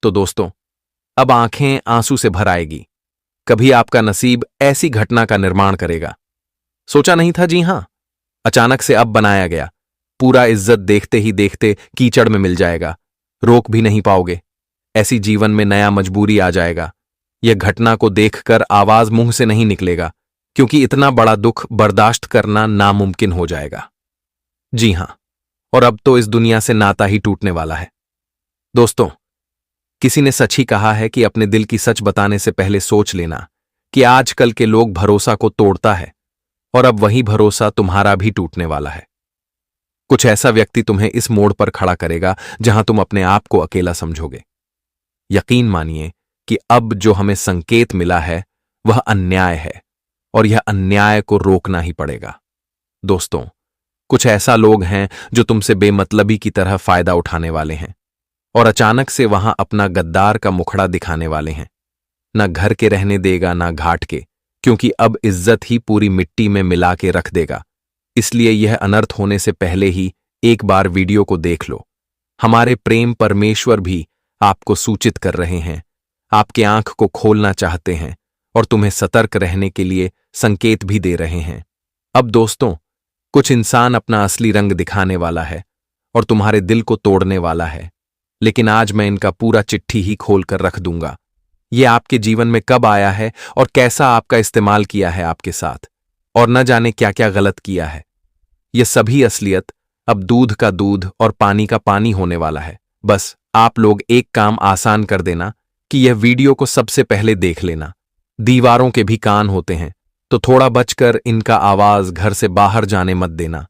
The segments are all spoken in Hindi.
तो दोस्तों, अब आंखें आंसू से भर आएगी। कभी आपका नसीब ऐसी घटना का निर्माण करेगा। सोचा नहीं था, जी हां, अचानक से अब बनाया गया। पूरा इज्जत देखते ही देखते कीचड़ में मिल जाएगा, रोक भी नहीं पाओगे। ऐसी जीवन में नया मजबूरी आ जाएगा। यह घटना को देखकर आवाज मुंह से नहीं निकलेगा, क्योंकि इतना बड़ा दुख बर्दाश्त करना नामुमकिन हो जाएगा। जी हां, और अब तो इस दुनिया से नाता ही टूटने वाला है। दोस्तों, किसी ने सच ही कहा है कि अपने दिल की सच बताने से पहले सोच लेना कि आजकल के लोग भरोसा को तोड़ता है, और अब वही भरोसा तुम्हारा भी टूटने वाला है। कुछ ऐसा व्यक्ति तुम्हें इस मोड़ पर खड़ा करेगा जहां तुम अपने आप को अकेला समझोगे। यकीन मानिए कि अब जो हमें संकेत मिला है वह अन्याय है, और यह अन्याय को रोकना ही पड़ेगा। दोस्तों, कुछ ऐसा लोग हैं जो तुमसे बेमतलबी की तरह फायदा उठाने वाले हैं, और अचानक से वहां अपना गद्दार का मुखड़ा दिखाने वाले हैं। ना घर के रहने देगा, ना घाट के, क्योंकि अब इज्जत ही पूरी मिट्टी में मिला के रख देगा। इसलिए यह अनर्थ होने से पहले ही एक बार वीडियो को देख लो। हमारे प्रेम परमेश्वर भी आपको सूचित कर रहे हैं, आपके आंख को खोलना चाहते हैं, और तुम्हें सतर्क रहने के लिए संकेत भी दे रहे हैं। अब दोस्तों, कुछ इंसान अपना असली रंग दिखाने वाला है और तुम्हारे दिल को तोड़ने वाला है, लेकिन आज मैं इनका पूरा चिट्ठी ही खोल कर रख दूंगा। ये आपके जीवन में कब आया है और कैसा आपका इस्तेमाल किया है आपके साथ, और न जाने क्या क्या गलत किया है। ये सभी असलियत अब दूध का दूध और पानी का पानी होने वाला है। बस आप लोग एक काम आसान कर देना कि यह वीडियो को सबसे पहले देख लेना। दीवारों के भी कान होते हैं, तो थोड़ा बचकर इनका आवाज घर से बाहर जाने मत देना,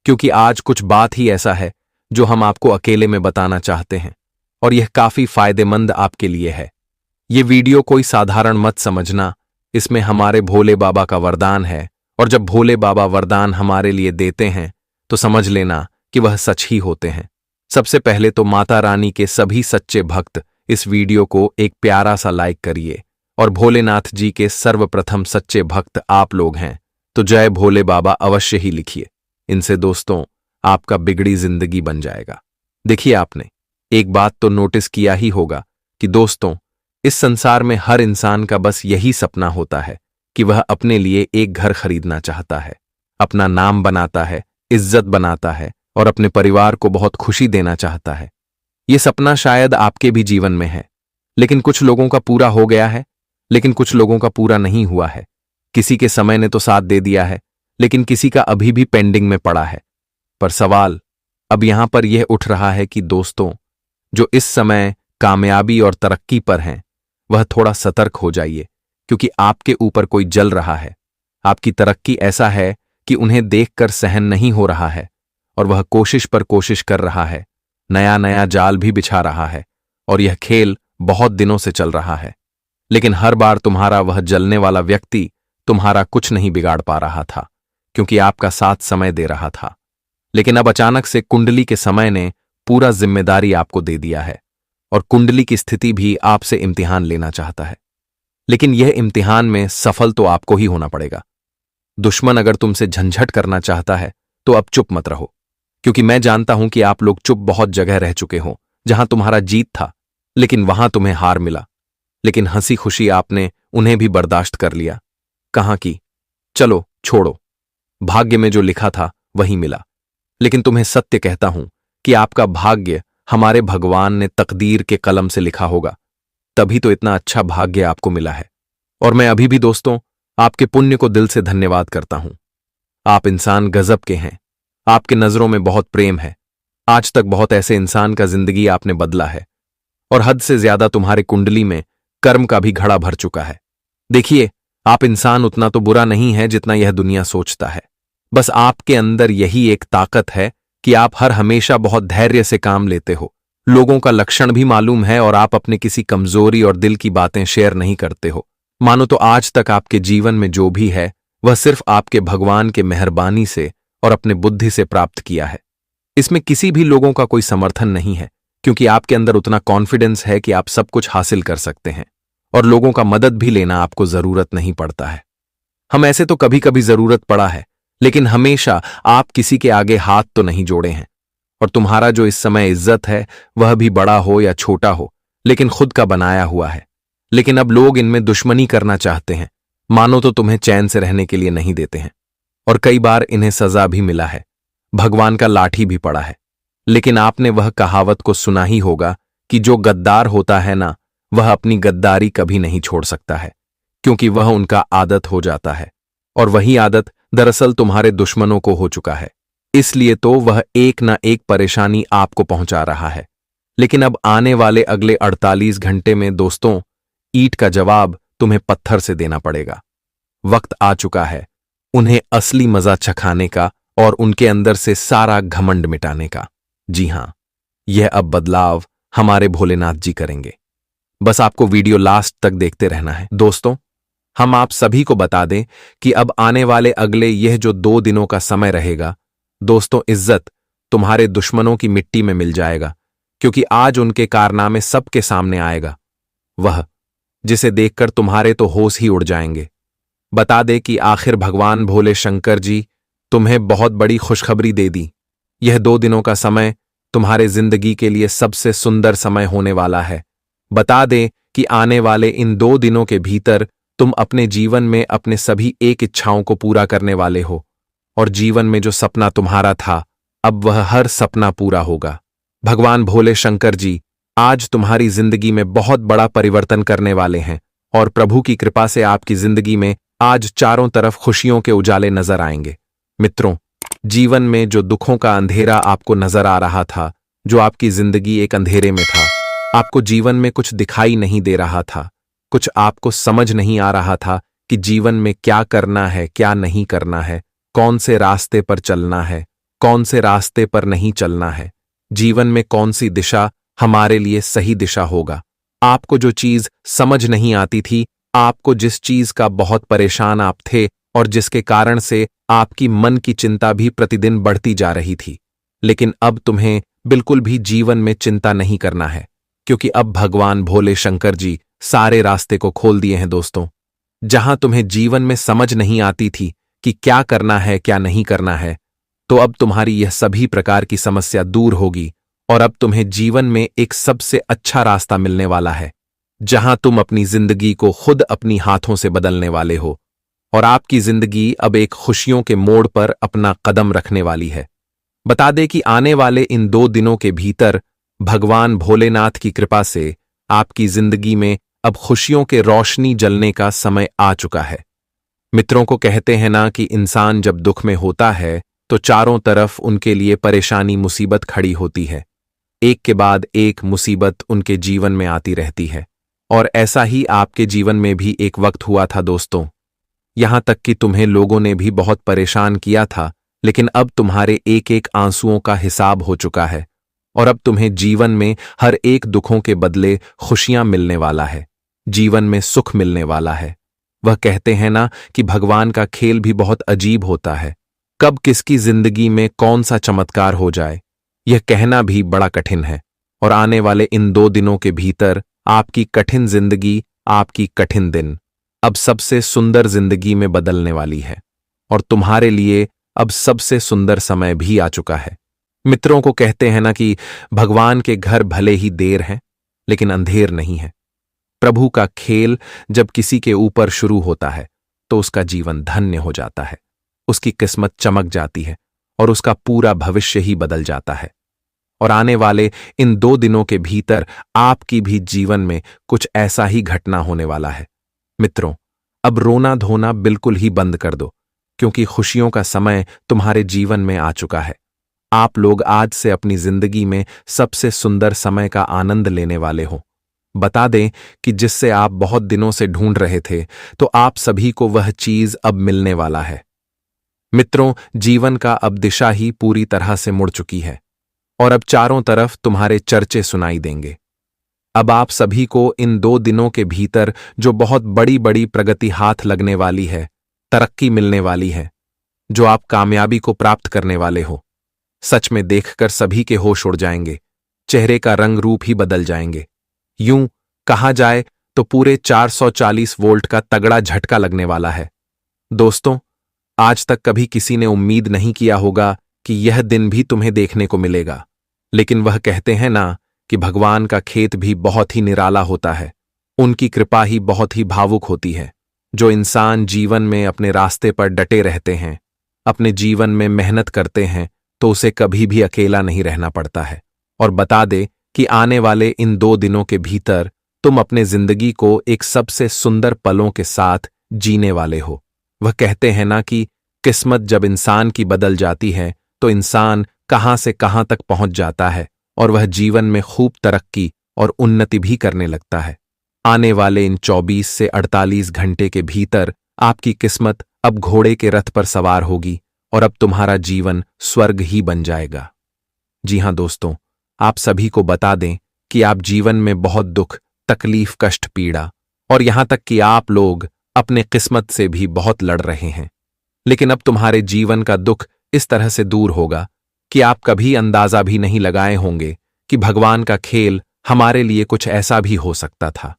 क्योंकि आज कुछ बात ही ऐसा है जो हम आपको अकेले में बताना चाहते हैं, और यह काफी फायदेमंद आपके लिए है। ये वीडियो कोई साधारण मत समझना, इसमें हमारे भोले बाबा का वरदान है, और जब भोले बाबा वरदान हमारे लिए देते हैं तो समझ लेना कि वह सच ही होते हैं। सबसे पहले तो माता रानी के सभी सच्चे भक्त इस वीडियो को एक प्यारा सा लाइक करिए, और भोलेनाथ जी के सर्वप्रथम सच्चे भक्त आप लोग हैं, तो जय भोले बाबा अवश्य ही लिखिए। इनसे दोस्तों आपका बिगड़ी जिंदगी बन जाएगा। देखिए, आपने एक बात तो नोटिस किया ही होगा कि दोस्तों, इस संसार में हर इंसान का बस यही सपना होता है कि वह अपने लिए एक घर खरीदना चाहता है, अपना नाम बनाता है, इज्जत बनाता है, और अपने परिवार को बहुत खुशी देना चाहता है। यह सपना शायद आपके भी जीवन में है, लेकिन कुछ लोगों का पूरा हो गया है, लेकिन कुछ लोगों का पूरा नहीं हुआ है। किसी के समय ने तो साथ दे दिया है, लेकिन किसी का अभी भी पेंडिंग में पड़ा है। पर सवाल अब यहां पर यह उठ रहा है कि दोस्तों, जो इस समय कामयाबी और तरक्की पर हैं, वह थोड़ा सतर्क हो जाइए, क्योंकि आपके ऊपर कोई जल रहा है। आपकी तरक्की ऐसा है कि उन्हें देखकर सहन नहीं हो रहा है, और वह कोशिश पर कोशिश कर रहा है, नया नया जाल भी बिछा रहा है, और यह खेल बहुत दिनों से चल रहा है। लेकिन हर बार तुम्हारा वह जलने वाला व्यक्ति तुम्हारा कुछ नहीं बिगाड़ पा रहा था, क्योंकि आपका साथ समय दे रहा था। लेकिन अब अचानक से कुंडली के समय ने पूरा जिम्मेदारी आपको दे दिया है, और कुंडली की स्थिति भी आपसे इम्तिहान लेना चाहता है। लेकिन यह इम्तिहान में सफल तो आपको ही होना पड़ेगा। दुश्मन अगर तुमसे झंझट करना चाहता है तो अब चुप मत रहो, क्योंकि मैं जानता हूं कि आप लोग चुप बहुत जगह रह चुके हो जहां तुम्हारा जीत था, लेकिन वहां तुम्हें हार मिला। लेकिन हंसी खुशी आपने उन्हें भी बर्दाश्त कर लिया। कहां की चलो छोड़ो, भाग्य में जो लिखा था वही मिला। लेकिन तुम्हें सत्य कहता हूं कि आपका भाग्य हमारे भगवान ने तकदीर के कलम से लिखा होगा, तभी तो इतना अच्छा भाग्य आपको मिला है। और मैं अभी भी दोस्तों आपके पुण्य को दिल से धन्यवाद करता हूं। आप इंसान गजब के हैं, आपके नजरों में बहुत प्रेम है। आज तक बहुत ऐसे इंसान का जिंदगी आपने बदला है, और हद से ज्यादा तुम्हारे कुंडली में कर्म का भी घड़ा भर चुका है। देखिए, आप इंसान उतना तो बुरा नहीं है जितना यह दुनिया सोचता है। बस आपके अंदर यही एक ताकत है कि आप हर हमेशा बहुत धैर्य से काम लेते हो। लोगों का लक्षण भी मालूम है, और आप अपने किसी कमजोरी और दिल की बातें शेयर नहीं करते हो। मानो तो आज तक आपके जीवन में जो भी है वह सिर्फ आपके भगवान के मेहरबानी से और अपने बुद्धि से प्राप्त किया है। इसमें किसी भी लोगों का कोई समर्थन नहीं है, क्योंकि आपके अंदर उतना कॉन्फिडेंस है कि आप सब कुछ हासिल कर सकते हैं, और लोगों का मदद भी लेना आपको जरूरत नहीं पड़ता है। हम ऐसे तो कभी कभी जरूरत पड़ा है, लेकिन हमेशा आप किसी के आगे हाथ तो नहीं जोड़े हैं। और तुम्हारा जो इस समय इज्जत है, वह भी बड़ा हो या छोटा हो, लेकिन खुद का बनाया हुआ है। लेकिन अब लोग इनमें दुश्मनी करना चाहते हैं, मानो तो तुम्हें चैन से रहने के लिए नहीं देते हैं। और कई बार इन्हें सजा भी मिला है, भगवान का लाठी भी पड़ा है। लेकिन आपने वह कहावत को सुना ही होगा कि जो गद्दार होता है ना, वह अपनी गद्दारी कभी नहीं छोड़ सकता है, क्योंकि वह उनका आदत हो जाता है। और वही आदत दरअसल तुम्हारे दुश्मनों को हो चुका है। इसलिए तो वह एक न एक परेशानी आपको पहुंचा रहा है। लेकिन अब आने वाले अगले 48 घंटे में दोस्तों, ईंट का जवाब तुम्हें पत्थर से देना पड़ेगा। वक्त आ चुका है उन्हें असली मजा चखाने का और उनके अंदर से सारा घमंड मिटाने का। जी हां, यह अब बदलाव हमारे भोलेनाथ जी करेंगे। बस आपको वीडियो लास्ट तक देखते रहना है। दोस्तों, हम आप सभी को बता दें कि अब आने वाले अगले यह जो 2 दिनों का समय रहेगा, दोस्तों, इज्जत तुम्हारे दुश्मनों की मिट्टी में मिल जाएगा, क्योंकि आज उनके कारनामे सबके सामने आएगा। वह जिसे देखकर तुम्हारे तो होश ही उड़ जाएंगे। बता दे कि आखिर भगवान भोले शंकर जी तुम्हें बहुत बड़ी खुशखबरी दे दी। यह 2 दिनों का समय तुम्हारे जिंदगी के लिए सबसे सुंदर समय होने वाला है। बता दें कि आने वाले इन 2 दिनों के भीतर तुम अपने जीवन में अपने सभी एक इच्छाओं को पूरा करने वाले हो। और जीवन में जो सपना तुम्हारा था, अब वह हर सपना पूरा होगा। भगवान भोले शंकर जी आज तुम्हारी जिंदगी में बहुत बड़ा परिवर्तन करने वाले हैं। और प्रभु की कृपा से आपकी जिंदगी में आज चारों तरफ खुशियों के उजाले नजर आएंगे। मित्रों, जीवन में जो दुखों का अंधेरा आपको नजर आ रहा था, जो आपकी जिंदगी एक अंधेरे में था, आपको जीवन में कुछ दिखाई नहीं दे रहा था, कुछ आपको समझ नहीं आ रहा था कि जीवन में क्या करना है, क्या नहीं करना है, कौन से रास्ते पर चलना है, कौन से रास्ते पर नहीं चलना है, जीवन में कौन सी दिशा हमारे लिए सही दिशा होगा। आपको जो चीज समझ नहीं आती थी, आपको जिस चीज का बहुत परेशान आप थे और जिसके कारण से आपकी मन की चिंता भी प्रतिदिन बढ़ती जा रही थी, लेकिन अब तुम्हें बिल्कुल भी जीवन में चिंता नहीं करना है, क्योंकि अब भगवान भोले शंकर जी सारे रास्ते को खोल दिए हैं। दोस्तों, जहां तुम्हें जीवन में समझ नहीं आती थी कि क्या करना है, क्या नहीं करना है, तो अब तुम्हारी यह सभी प्रकार की समस्या दूर होगी और अब तुम्हें जीवन में एक सबसे अच्छा रास्ता मिलने वाला है, जहां तुम अपनी जिंदगी को खुद अपनी हाथों से बदलने वाले हो। और आपकी जिंदगी अब एक खुशियों के मोड़ पर अपना कदम रखने वाली है। बता दे कि आने वाले इन 2 दिनों के भीतर भगवान भोलेनाथ की कृपा से आपकी जिंदगी में अब खुशियों के रोशनी जलने का समय आ चुका है। मित्रों, को कहते हैं ना कि इंसान जब दुख में होता है तो चारों तरफ उनके लिए परेशानी मुसीबत खड़ी होती है। एक के बाद एक मुसीबत उनके जीवन में आती रहती है। और ऐसा ही आपके जीवन में भी एक वक्त हुआ था दोस्तों, यहां तक कि तुम्हें लोगों ने भी बहुत परेशान किया था, लेकिन अब तुम्हारे एक एक आंसुओं का हिसाब हो चुका है और अब तुम्हें जीवन में हर एक दुखों के बदले खुशियां मिलने वाला है, जीवन में सुख मिलने वाला है। वह कहते हैं ना कि भगवान का खेल भी बहुत अजीब होता है, कब किसकी जिंदगी में कौन सा चमत्कार हो जाए, यह कहना भी बड़ा कठिन है। और आने वाले इन 2 दिनों के भीतर आपकी कठिन जिंदगी, आपकी कठिन दिन अब सबसे सुंदर जिंदगी में बदलने वाली है और तुम्हारे लिए अब सबसे सुंदर समय भी आ चुका है। मित्रों, को कहते हैं ना कि भगवान के घर भले ही देर है, लेकिन अंधेर नहीं है। प्रभु का खेल जब किसी के ऊपर शुरू होता है तो उसका जीवन धन्य हो जाता है, उसकी किस्मत चमक जाती है और उसका पूरा भविष्य ही बदल जाता है। और आने वाले इन 2 दिनों के भीतर आपकी भी जीवन में कुछ ऐसा ही घटना होने वाला है। मित्रों, अब रोना धोना बिल्कुल ही बंद कर दो, क्योंकि खुशियों का समय तुम्हारे जीवन में आ चुका है। आप लोग आज से अपनी जिंदगी में सबसे सुंदर समय का आनंद लेने वाले हो। बता दें कि जिससे आप बहुत दिनों से ढूंढ रहे थे, तो आप सभी को वह चीज अब मिलने वाला है। मित्रों, जीवन का अब दिशा ही पूरी तरह से मुड़ चुकी है और अब चारों तरफ तुम्हारे चर्चे सुनाई देंगे। अब आप सभी को इन 2 दिनों के भीतर जो बहुत बड़ी बड़ी प्रगति हाथ लगने वाली है, तरक्की मिलने वाली है, जो आप कामयाबी को प्राप्त करने वाले हो, सच में देखकर सभी के होश उड़ जाएंगे, चेहरे का रंग रूप ही बदल जाएंगे। यूं कहा जाए तो पूरे 440 वोल्ट का तगड़ा झटका लगने वाला है। दोस्तों, आज तक कभी किसी ने उम्मीद नहीं किया होगा कि यह दिन भी तुम्हें देखने को मिलेगा, लेकिन वह कहते हैं ना कि भगवान का खेत भी बहुत ही निराला होता है। उनकी कृपा ही बहुत ही भावुक होती है। जो इंसान जीवन में अपने रास्ते पर डटे रहते हैं, अपने जीवन में मेहनत करते हैं, तो उसे कभी भी अकेला नहीं रहना पड़ता है। और बता दे कि आने वाले इन 2 दिनों के भीतर तुम अपने जिंदगी को एक सबसे सुंदर पलों के साथ जीने वाले हो। वह कहते हैं ना कि किस्मत जब इंसान की बदल जाती है तो इंसान कहां से कहां तक पहुंच जाता है और वह जीवन में खूब तरक्की और उन्नति भी करने लगता है। आने वाले इन 24 से 48 घंटे के भीतर आपकी किस्मत अब घोड़े के रथ पर सवार होगी और अब तुम्हारा जीवन स्वर्ग ही बन जाएगा। जी हां दोस्तों, आप सभी को बता दें कि आप जीवन में बहुत दुख, तकलीफ, कष्ट, पीड़ा और यहां तक कि आप लोग अपने किस्मत से भी बहुत लड़ रहे हैं। लेकिन अब तुम्हारे जीवन का दुख इस तरह से दूर होगा कि आप कभी अंदाजा भी नहीं लगाए होंगे कि भगवान का खेल हमारे लिए कुछ ऐसा भी हो सकता था।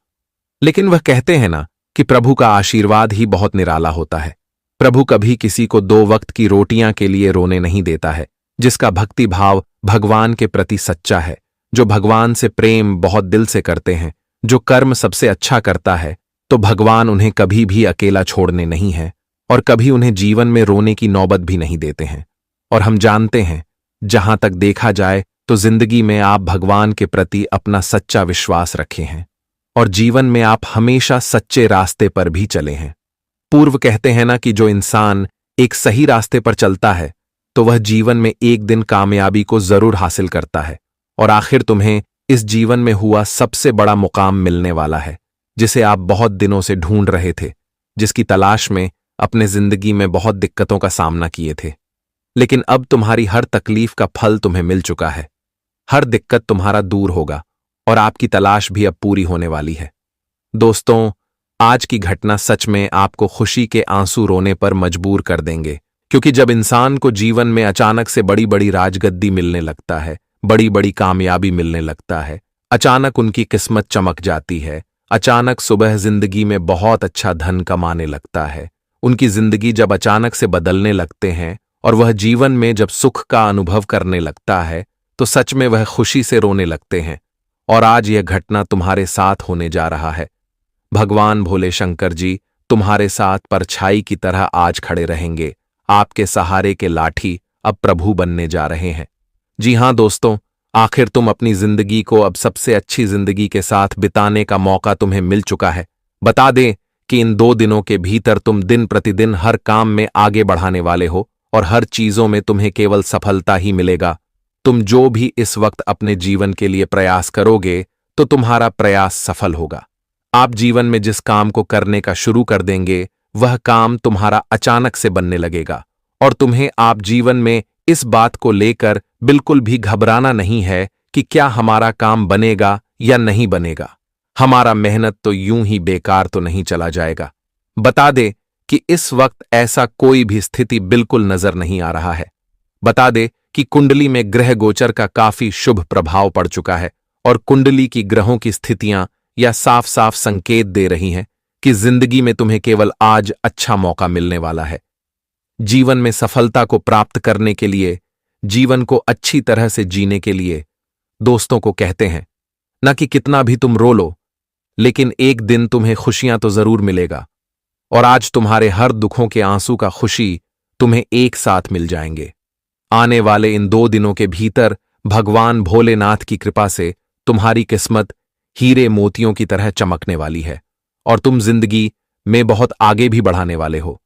लेकिन वह कहते हैं ना कि प्रभु का आशीर्वाद ही बहुत निराला होता है। प्रभु कभी किसी को 2 वक्त की रोटियां के लिए रोने नहीं देता है। जिसका भक्ति भाव भगवान के प्रति सच्चा है, जो भगवान से प्रेम बहुत दिल से करते हैं, जो कर्म सबसे अच्छा करता है, तो भगवान उन्हें कभी भी अकेला छोड़ने नहीं है और कभी उन्हें जीवन में रोने की नौबत भी नहीं देते हैं। और हम जानते हैं, जहां तक देखा जाए तो जिंदगी में आप भगवान के प्रति अपना सच्चा विश्वास रखे हैं और जीवन में आप हमेशा सच्चे रास्ते पर भी चले हैं। पूर्व कहते हैं ना कि जो इंसान एक सही रास्ते पर चलता है तो वह जीवन में एक दिन कामयाबी को जरूर हासिल करता है और आखिर तुम्हें इस जीवन में हुआ सबसे बड़ा मुकाम मिलने वाला है, जिसे आप बहुत दिनों से ढूंढ रहे थे, जिसकी तलाश में अपने जिंदगी में बहुत दिक्कतों का सामना किए थे। लेकिन अब तुम्हारी हर तकलीफ का फल तुम्हें मिल चुका है। हर दिक्कत तुम्हारा दूर होगा और आपकी तलाश भी अब पूरी होने वाली है। दोस्तों, आज की घटना सच में आपको खुशी के आंसू रोने पर मजबूर कर देंगे, क्योंकि जब इंसान को जीवन में अचानक से बड़ी बड़ी राजगद्दी मिलने लगता है, बड़ी बड़ी कामयाबी मिलने लगता है, अचानक उनकी किस्मत चमक जाती है, अचानक सुबह जिंदगी में बहुत अच्छा धन कमाने लगता है, उनकी जिंदगी जब अचानक से बदलने लगते हैं और वह जीवन में जब सुख का अनुभव करने लगता है, तो सच में वह खुशी से रोने लगते हैं। और आज यह घटना तुम्हारे साथ होने जा रहा है। भगवान भोले शंकर जी तुम्हारे साथ परछाई की तरह आज खड़े रहेंगे। आपके सहारे के लाठी अब प्रभु बनने जा रहे हैं। जी हां दोस्तों, आखिर तुम अपनी जिंदगी को अब सबसे अच्छी जिंदगी के साथ बिताने का मौका तुम्हें मिल चुका है। बता दें कि इन 2 दिनों के भीतर तुम दिन प्रतिदिन हर काम में आगे बढ़ाने वाले हो और हर चीजों में तुम्हें केवल सफलता ही मिलेगा। तुम जो भी इस वक्त अपने जीवन के लिए प्रयास करोगे तो तुम्हारा प्रयास सफल होगा। आप जीवन में जिस काम को करने का शुरू कर देंगे वह काम तुम्हारा अचानक से बनने लगेगा और तुम्हें आप जीवन में इस बात को लेकर बिल्कुल भी घबराना नहीं है कि क्या हमारा काम बनेगा या नहीं बनेगा, हमारा मेहनत तो यूं ही बेकार तो नहीं चला जाएगा। बता दे कि इस वक्त ऐसा कोई भी स्थिति बिल्कुल नजर नहीं आ रहा है। बता दे कि कुंडली में ग्रह गोचर का काफी शुभ प्रभाव पड़ चुका है और कुंडली की ग्रहों की स्थितियां या साफ साफ संकेत दे रही हैं कि जिंदगी में तुम्हें केवल आज अच्छा मौका मिलने वाला है। जीवन में सफलता को प्राप्त करने के लिए, जीवन को अच्छी तरह से जीने के लिए दोस्तों को कहते हैं ना कि कितना भी तुम रो लो, लेकिन एक दिन तुम्हें खुशियां तो जरूर मिलेगा और आज तुम्हारे हर दुखों के आंसू का खुशी तुम्हें एक साथ मिल जाएंगे। आने वाले इन 2 दिनों के भीतर भगवान भोलेनाथ की कृपा से तुम्हारी किस्मत हीरे मोतियों की तरह चमकने वाली है और तुम जिंदगी में बहुत आगे भी बढ़ाने वाले हो।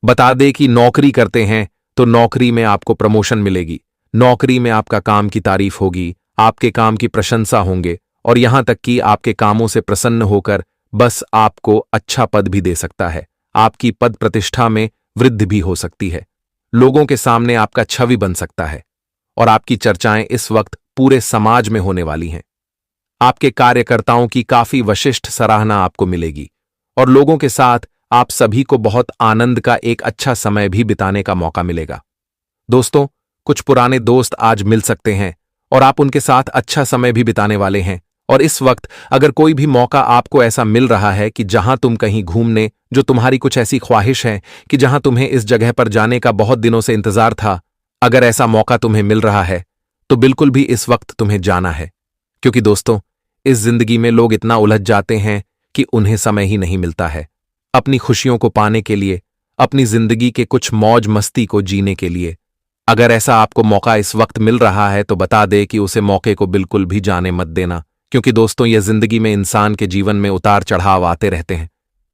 बता दे कि नौकरी करते हैं तो नौकरी में आपको प्रमोशन मिलेगी, नौकरी में आपका काम की तारीफ होगी, आपके काम की प्रशंसा होंगे और यहां तक कि आपके कामों से प्रसन्न होकर बस आपको अच्छा पद भी दे सकता है। आपकी पद प्रतिष्ठा में वृद्धि भी हो सकती है, लोगों के सामने आपका छवि बन सकता है और आपकी चर्चाएं इस वक्त पूरे समाज में होने वाली हैं। आपके कार्यकर्ताओं की काफी विशिष्ट सराहना आपको मिलेगी और लोगों के साथ आप सभी को बहुत आनंद का एक अच्छा समय भी बिताने का मौका मिलेगा। दोस्तों, कुछ पुराने दोस्त आज मिल सकते हैं और आप उनके साथ अच्छा समय भी बिताने वाले हैं। और इस वक्त अगर कोई भी मौका आपको ऐसा मिल रहा है कि जहां तुम कहीं घूमने, जो तुम्हारी कुछ ऐसी ख्वाहिश है कि जहां तुम्हें इस जगह पर जाने का बहुत दिनों से इंतजार था, अगर ऐसा मौका तुम्हें मिल रहा है तो बिल्कुल भी इस वक्त तुम्हें जाना है, क्योंकि दोस्तों, इस जिंदगी में लोग इतना उलझ जाते हैं कि उन्हें समय ही नहीं मिलता है अपनी खुशियों को पाने के लिए, अपनी जिंदगी के कुछ मौज मस्ती को जीने के लिए। अगर ऐसा आपको मौका इस वक्त मिल रहा है तो बता दे कि उसे मौके को बिल्कुल भी जाने मत देना, क्योंकि दोस्तों, यह जिंदगी में इंसान के जीवन में उतार चढ़ाव आते रहते हैं।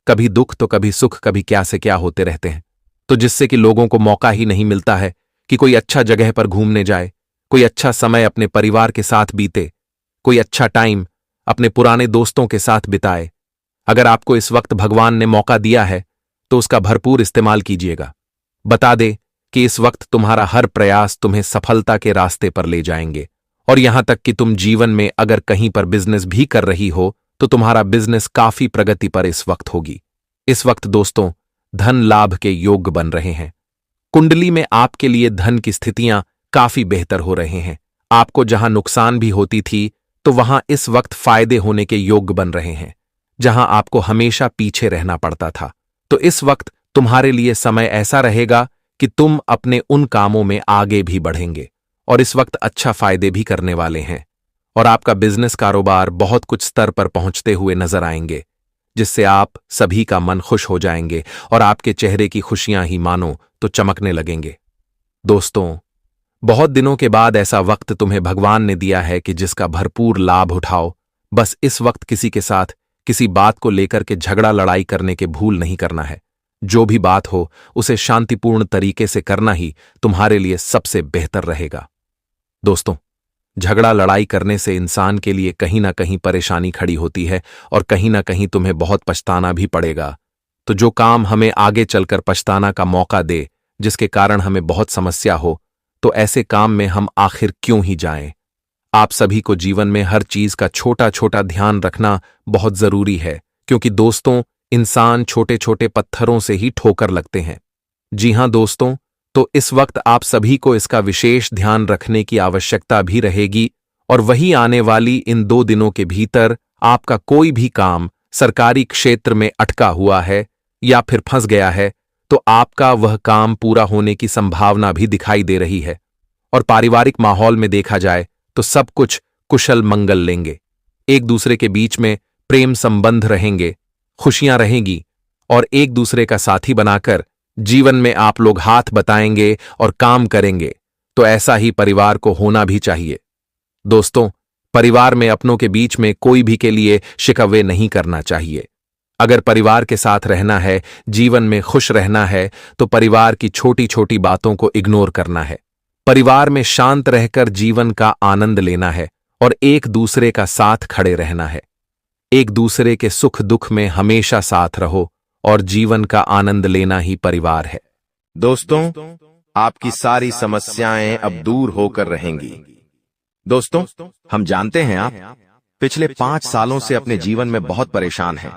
कभी दुख तो कभी सुख, कभी क्या से क्या होते रहते हैं। तो जिससे कि लोगों को मौका ही नहीं मिलता है कि कोई अच्छा जगह पर घूमने जाए, कोई अच्छा समय अपने परिवार के साथ बीते, कोई अच्छा टाइम अपने पुराने दोस्तों के साथ बिताए। अगर आपको इस वक्त भगवान ने मौका दिया है तो उसका भरपूर इस्तेमाल कीजिएगा। बता दे कि इस वक्त तुम्हारा हर प्रयास तुम्हें सफलता के रास्ते पर ले जाएंगे। और यहां तक कि तुम जीवन में अगर कहीं पर बिजनेस भी कर रही हो तो तुम्हारा बिजनेस काफी प्रगति पर इस वक्त होगी। इस वक्त दोस्तों, धन लाभ के योग बन रहे हैं। कुंडली में आपके लिए धन की स्थितियां काफी बेहतर हो रहे हैं। आपको जहां नुकसान भी होती थी तो वहां इस वक्त फायदे होने के योग बन रहे हैं। जहां आपको हमेशा पीछे रहना पड़ता था तो इस वक्त तुम्हारे लिए समय ऐसा रहेगा कि तुम अपने उन कामों में आगे भी बढ़ेंगे और इस वक्त अच्छा फायदे भी करने वाले हैं। और आपका बिजनेस कारोबार बहुत कुछ स्तर पर पहुंचते हुए नजर आएंगे, जिससे आप सभी का मन खुश हो जाएंगे और आपके चेहरे की खुशियां ही मानो तो चमकने लगेंगे। दोस्तों, बहुत दिनों के बाद ऐसा वक्त तुम्हें भगवान ने दिया है कि जिसका भरपूर लाभ उठाओ। बस इस वक्त किसी के साथ किसी बात को लेकर के झगड़ा लड़ाई करने के भूल नहीं करना है। जो भी बात हो उसे शांतिपूर्ण तरीके से करना ही तुम्हारे लिए सबसे बेहतर रहेगा। दोस्तों, झगड़ा लड़ाई करने से इंसान के लिए कहीं ना कहीं परेशानी खड़ी होती है और कहीं ना कहीं तुम्हें बहुत पछताना भी पड़ेगा। तो जो काम हमें आगे चलकर पछताना का मौका दे, जिसके कारण हमें बहुत समस्या हो, तो ऐसे काम में हम आखिर क्यों ही जाएं। आप सभी को जीवन में हर चीज का छोटा छोटा ध्यान रखना बहुत जरूरी है, क्योंकि दोस्तों, इंसान छोटे छोटे पत्थरों से ही ठोकर लगते हैं। जी हां दोस्तों, तो इस वक्त आप सभी को इसका विशेष ध्यान रखने की आवश्यकता भी रहेगी। और वही आने वाली इन 2 दिनों के भीतर आपका कोई भी काम सरकारी क्षेत्र में अटका हुआ है या फिर फंस गया है तो आपका वह काम पूरा होने की संभावना भी दिखाई दे रही है। और पारिवारिक माहौल में देखा जाए तो सब कुछ कुशल मंगल लेंगे। एक दूसरे के बीच में प्रेम संबंध रहेंगे, खुशियां रहेंगी और एक दूसरे का साथी बनाकर जीवन में आप लोग हाथ बताएंगे और काम करेंगे। तो ऐसा ही परिवार को होना भी चाहिए। दोस्तों, परिवार में अपनों के बीच में कोई भी के लिए शिकवे नहीं करना चाहिए। अगर परिवार के साथ रहना है, जीवन में खुश रहना है, तो परिवार की छोटी छोटी बातों को इग्नोर करना है। परिवार में शांत रहकर जीवन का आनंद लेना है और एक दूसरे का साथ खड़े रहना है। एक दूसरे के सुख दुख में हमेशा साथ रहो और जीवन का आनंद लेना ही परिवार है। दोस्तों, आपकी सारी समस्याएं अब दूर होकर रहेंगी। दोस्तों, हम जानते हैं आप पिछले 5 सालों से अपने जीवन में बहुत परेशान हैं।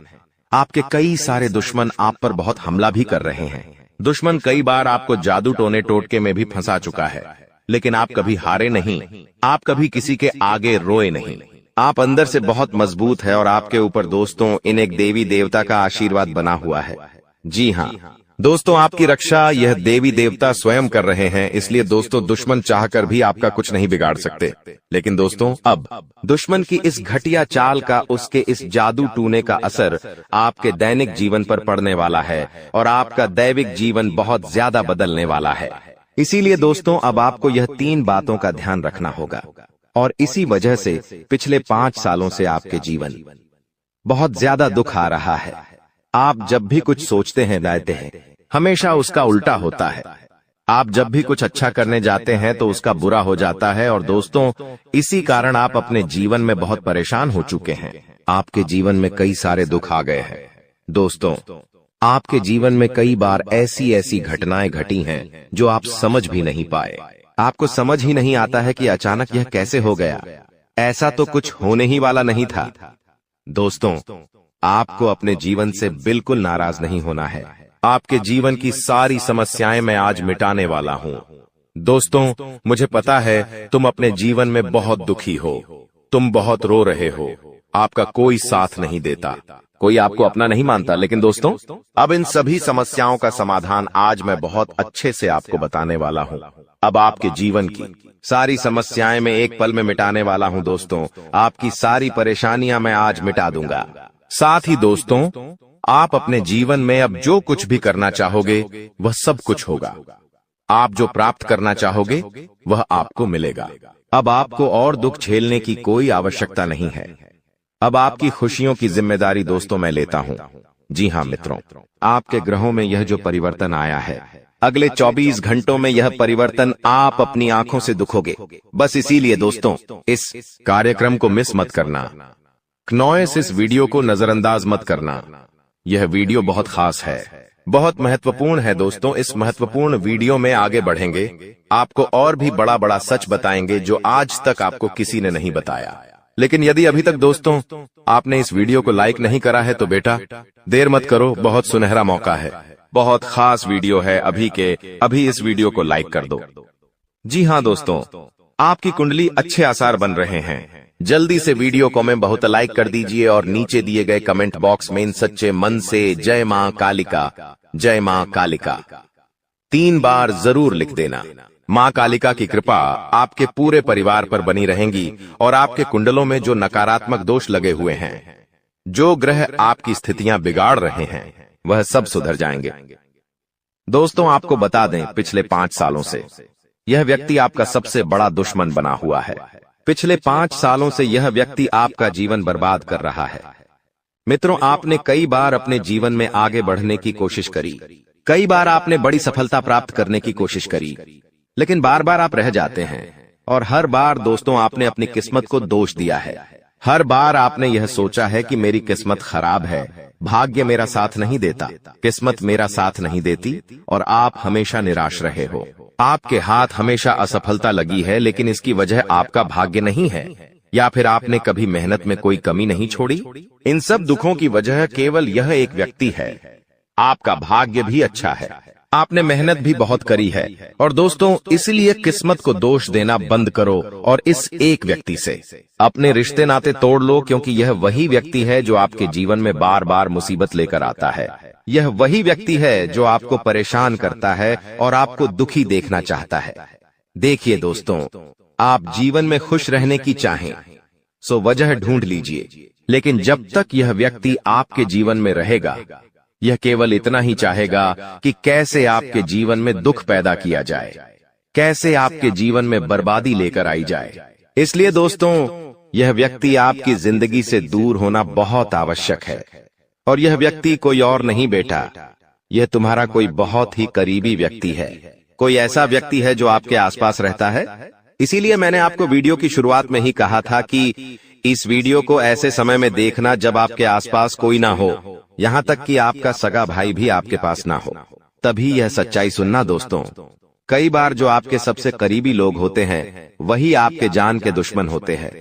आपके कई सारे दुश्मन आप पर बहुत हमला भी कर रहे हैं। दुश्मन कई बार आपको जादू टोने टोटके में भी फंसा चुका है, लेकिन आप कभी हारे नहीं, आप कभी किसी के आगे रोए नहीं। आप अंदर से बहुत मजबूत है और आपके ऊपर दोस्तों इन एक देवी देवता का आशीर्वाद बना हुआ है। जी हाँ दोस्तों, आपकी रक्षा यह देवी देवता स्वयं कर रहे हैं। इसलिए दोस्तों, दुश्मन चाहकर भी आपका कुछ नहीं बिगाड़ सकते। लेकिन दोस्तों, अब दुश्मन की इस घटिया चाल का, उसके इस जादू टूने का असर आपके दैनिक जीवन पर पड़ने वाला है और आपका दैविक जीवन बहुत ज्यादा बदलने वाला है। इसीलिए दोस्तों, अब आपको यह 3 बातों का ध्यान रखना होगा और इसी वजह से पिछले 5 सालों से आपके जीवन बहुत ज्यादा दुख आ रहा है। आप जब भी कुछ सोचते हैं, लाते हैं, हमेशा उसका उल्टा होता है। आप जब भी कुछ अच्छा करने जाते हैं तो उसका बुरा हो जाता है। और दोस्तों, इसी कारण आप अपने जीवन में बहुत परेशान हो चुके हैं। आपके जीवन में कई सारे दुख आ गए हैं। दोस्तों, आपके जीवन में कई बार ऐसी ऐसी घटनाएं घटी हैं जो आप समझ भी नहीं पाए। आपको समझ ही नहीं आता है कि अचानक यह कैसे हो गया। ऐसा तो कुछ होने ही वाला नहीं था। दोस्तों, आपको अपने जीवन से बिल्कुल नाराज नहीं होना है। आपके जीवन की सारी समस्याएं मैं आज मिटाने वाला हूं। दोस्तों, मुझे पता है तुम अपने जीवन में बहुत दुखी हो, तुम बहुत रो रहे हो, आपका कोई साथ नहीं देता, कोई आपको अपना नहीं मानता। लेकिन दोस्तों, अब इन सभी समस्याओं का समाधान आज मैं बहुत अच्छे से आपको बताने वाला हूं। अब आपके जीवन की सारी समस्याएं मैं एक पल में मिटाने वाला हूं दोस्तों। आपकी सारी परेशानियां मैं आज मिटा दूंगा। साथ ही दोस्तों, आप अपने जीवन में अब जो कुछ भी करना चाहोगे वह सब कुछ होगा। आप जो प्राप्त करना चाहोगे वह आपको मिलेगा। अब आपको और दुख झेलने की कोई आवश्यकता नहीं है। अब आपकी खुशियों की जिम्मेदारी दोस्तों मैं लेता हूं। जी हां मित्रों, आपके ग्रहों में यह जो परिवर्तन आया है, अगले 24 घंटों में यह परिवर्तन आप अपनी आंखों से दुखोगे। बस इसीलिए दोस्तों, इस कार्यक्रम को मिस मत करना। क्नॉयस इस वीडियो को नजरअंदाज मत करना। यह वीडियो बहुत खास है, बहुत महत्वपूर्ण है दोस्तों। इस महत्वपूर्ण वीडियो में आगे बढ़ेंगे, आपको और भी बड़ा बड़ा सच बताएंगे जो आज तक आपको किसी ने नहीं बताया। लेकिन यदि अभी तक दोस्तों आपने इस वीडियो को लाइक नहीं करा है तो बेटा देर मत करो, बहुत सुनहरा मौका है। बहुत खास वीडियो है, अभी के अभी इस वीडियो को लाइक कर दो। जी हां दोस्तों, आपकी कुंडली अच्छे आसार बन रहे हैं। जल्दी से वीडियो को में बहुत लाइक कर दीजिए और नीचे दिए गए कमेंट बॉक्स में इन सच्चे मन से जय मां कालिका, जय मां कालिका 3 बार जरूर लिख देना। मां कालिका की कृपा आपके पूरे परिवार पर बनी रहेंगी और आपके कुंडलों में जो नकारात्मक दोष लगे हुए हैं, जो ग्रह आपकी स्थितियां बिगाड़ रहे हैं, वह सब सुधर जाएंगे। दोस्तों आपको बता दें, पिछले 5 सालों से यह व्यक्ति आपका सबसे बड़ा दुश्मन बना हुआ है। पिछले 5 सालों से यह व्यक्ति आपका जीवन बर्बाद कर रहा है। मित्रों, आपने कई बार अपने जीवन में आगे बढ़ने की कोशिश करी, कई बार आपने बड़ी सफलता प्राप्त करने की कोशिश करी, लेकिन बार बार आप रह जाते हैं। और हर बार दोस्तों आपने अपनी किस्मत को दोष दिया है। हर बार आपने यह सोचा है कि मेरी किस्मत खराब है, भाग्य मेरा साथ नहीं देता, किस्मत मेरा साथ नहीं देती, और आप हमेशा निराश रहे हो। आपके हाथ हमेशा असफलता लगी है, लेकिन इसकी वजह आपका भाग्य नहीं है, या फिर आपने कभी मेहनत में कोई कमी नहीं छोड़ी। इन सब दुखों की वजह केवल यह एक व्यक्ति है। आपका भाग्य भी अच्छा है, आपने मेहनत भी बहुत करी है। और दोस्तों, इसलिए किस्मत को दोष देना बंद करो और इस एक व्यक्ति से अपने रिश्ते नाते तोड़ लो, क्योंकि यह वही व्यक्ति है जो आपके जीवन में बार बार मुसीबत लेकर आता है। यह वही व्यक्ति है जो आपको परेशान करता है और आपको दुखी देखना चाहता है। देखिए दोस्तों, आप जीवन में खुश रहने की चाहें सो वजह ढूंढ लीजिए, लेकिन जब तक यह व्यक्ति आपके जीवन में रहेगा, यह केवल इतना ही चाहेगा कि कैसे आपके जीवन में दुख पैदा किया जाए, कैसे आपके जीवन में बर्बादी लेकर आई जाए। इसलिए दोस्तों, यह व्यक्ति आपकी जिंदगी से दूर होना बहुत आवश्यक है। और यह व्यक्ति कोई और नहीं बेटा, यह तुम्हारा कोई बहुत ही करीबी व्यक्ति है, कोई ऐसा व्यक्ति है जो आपके आसपास रहता है। इसीलिए मैंने आपको वीडियो की शुरुआत में ही कहा था कि इस वीडियो को ऐसे समय में देखना जब आपके आसपास कोई ना हो, यहाँ तक कि आपका सगा भाई भी आपके पास ना हो, तभी यह सच्चाई सुनना दोस्तों। कई बार जो आपके सबसे करीबी लोग होते हैं वही आपके जान के दुश्मन होते हैं,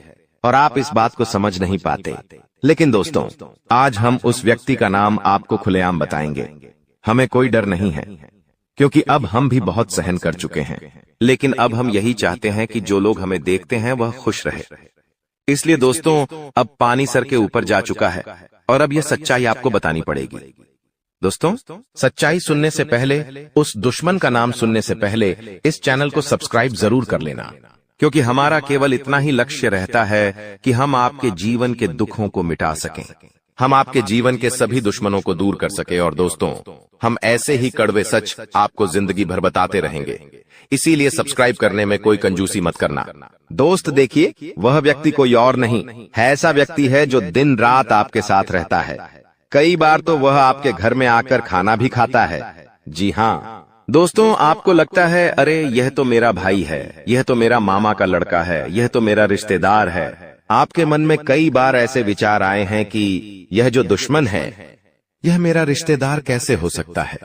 और आप इस बात को समझ नहीं पाते। लेकिन दोस्तों, आज हम उस व्यक्ति का नाम आपको खुलेआम बताएंगे। हमें कोई डर नहीं है, क्योंकि अब हम भी बहुत सहन कर चुके हैं। लेकिन अब हम यही चाहते हैं कि जो लोग हमें देखते हैं वह खुश रहे। इसलिए दोस्तों, अब पानी सर के ऊपर जा चुका है और अब यह सच्चाई आपको बतानी पड़ेगी। दोस्तों, सच्चाई सुनने से पहले, उस दुश्मन का नाम सुनने से पहले इस चैनल को सब्सक्राइब जरूर कर लेना, क्योंकि हमारा केवल इतना ही लक्ष्य रहता है कि हम आपके जीवन के दुखों को मिटा सकें, हम आपके जीवन के सभी दुश्मनों को दूर कर सके। और दोस्तों, हम ऐसे ही कड़वे सच आपको जिंदगी भर बताते रहेंगे। इसीलिए सब्सक्राइब करने में कोई कंजूसी मत करना। दोस्त देखिए, वह व्यक्ति कोई और नहीं है, ऐसा व्यक्ति है जो दिन रात आपके साथ रहता है। कई बार तो वह आपके घर में आकर खाना भी खाता है। जी हाँ दोस्तों, आपको लगता है अरे यह तो मेरा भाई है, यह तो मेरा मामा का लड़का है, यह तो मेरा रिश्तेदार है। आपके मन में कई बार ऐसे विचार आए हैं कि यह जो दुश्मन है, यह मेरा रिश्तेदार कैसे हो सकता है,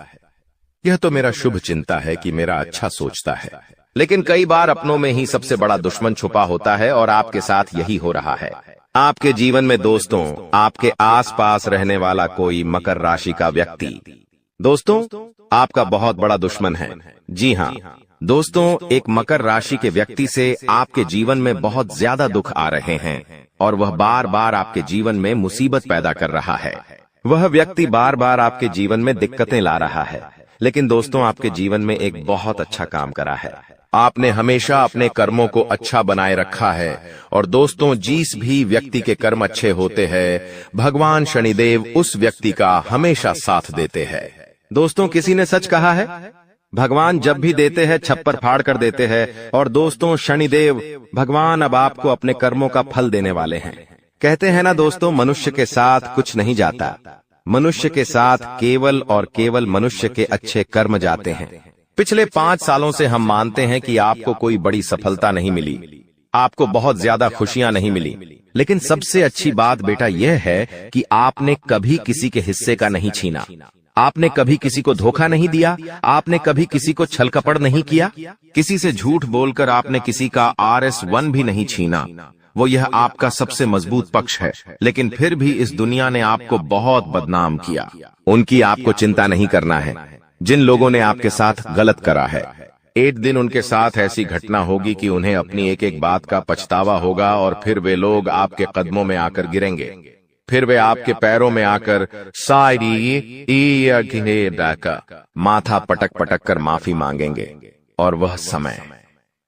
यह तो मेरा शुभ चिंता है कि मेरा अच्छा सोचता है। लेकिन कई बार अपनों में ही सबसे बड़ा दुश्मन छुपा होता है और आपके साथ यही हो रहा है। आपके जीवन में दोस्तों, आपके आसपास रहने वाला कोई मकर राशि का व्यक्ति दोस्तों आपका बहुत बड़ा दुश्मन है। जी हाँ दोस्तों, एक मकर राशि के व्यक्ति से आपके जीवन में बहुत ज्यादा दुख आ रहे हैं और वह बार बार आपके जीवन में मुसीबत पैदा कर रहा है। वह व्यक्ति बार बार आपके जीवन में दिक्कतें ला रहा है। लेकिन दोस्तों आपके जीवन में एक बहुत अच्छा काम करा है। आपने हमेशा अपने कर्मों को अच्छा बनाए रखा है। और दोस्तों जिस भी व्यक्ति के कर्म अच्छे होते हैं, भगवान शनिदेव उस व्यक्ति का हमेशा साथ देते हैं। दोस्तों किसी ने सच कहा है, भगवान जब भी देते हैं छप्पर फाड़ कर देते हैं। और दोस्तों शनिदेव भगवान अब आपको अपने कर्मों का फल देने वाले हैं। कहते हैं ना दोस्तों, मनुष्य के साथ कुछ नहीं जाता, मनुष्य के साथ केवल और केवल मनुष्य के अच्छे कर्म जाते हैं। पिछले 5 सालों से हम मानते हैं कि आपको कोई बड़ी सफलता नहीं मिली, आपको बहुत ज्यादा खुशियां नहीं मिली, लेकिन सबसे अच्छी बात बेटा यह है कि आपने कभी किसी के हिस्से का नहीं छीना, आपने कभी किसी को धोखा नहीं दिया, आपने कभी किसी को छल कपट नहीं किया, किसी से झूठ बोलकर आपने किसी का RS1 भी नहीं छीना। वो यह आपका सबसे मजबूत पक्ष है। लेकिन फिर भी इस दुनिया ने आपको बहुत बदनाम किया। उनकी आपको चिंता नहीं करना है। जिन लोगों ने आपके साथ गलत करा है, एक दिन उनके साथ ऐसी घटना होगी कि उन्हें अपनी एक एक बात का पछतावा होगा। और फिर वे लोग आपके कदमों में आकर गिरेंगे, फिर वे आपके पैरों में आकर माथा पटक पटक कर माफी मांगेंगे। और वह समय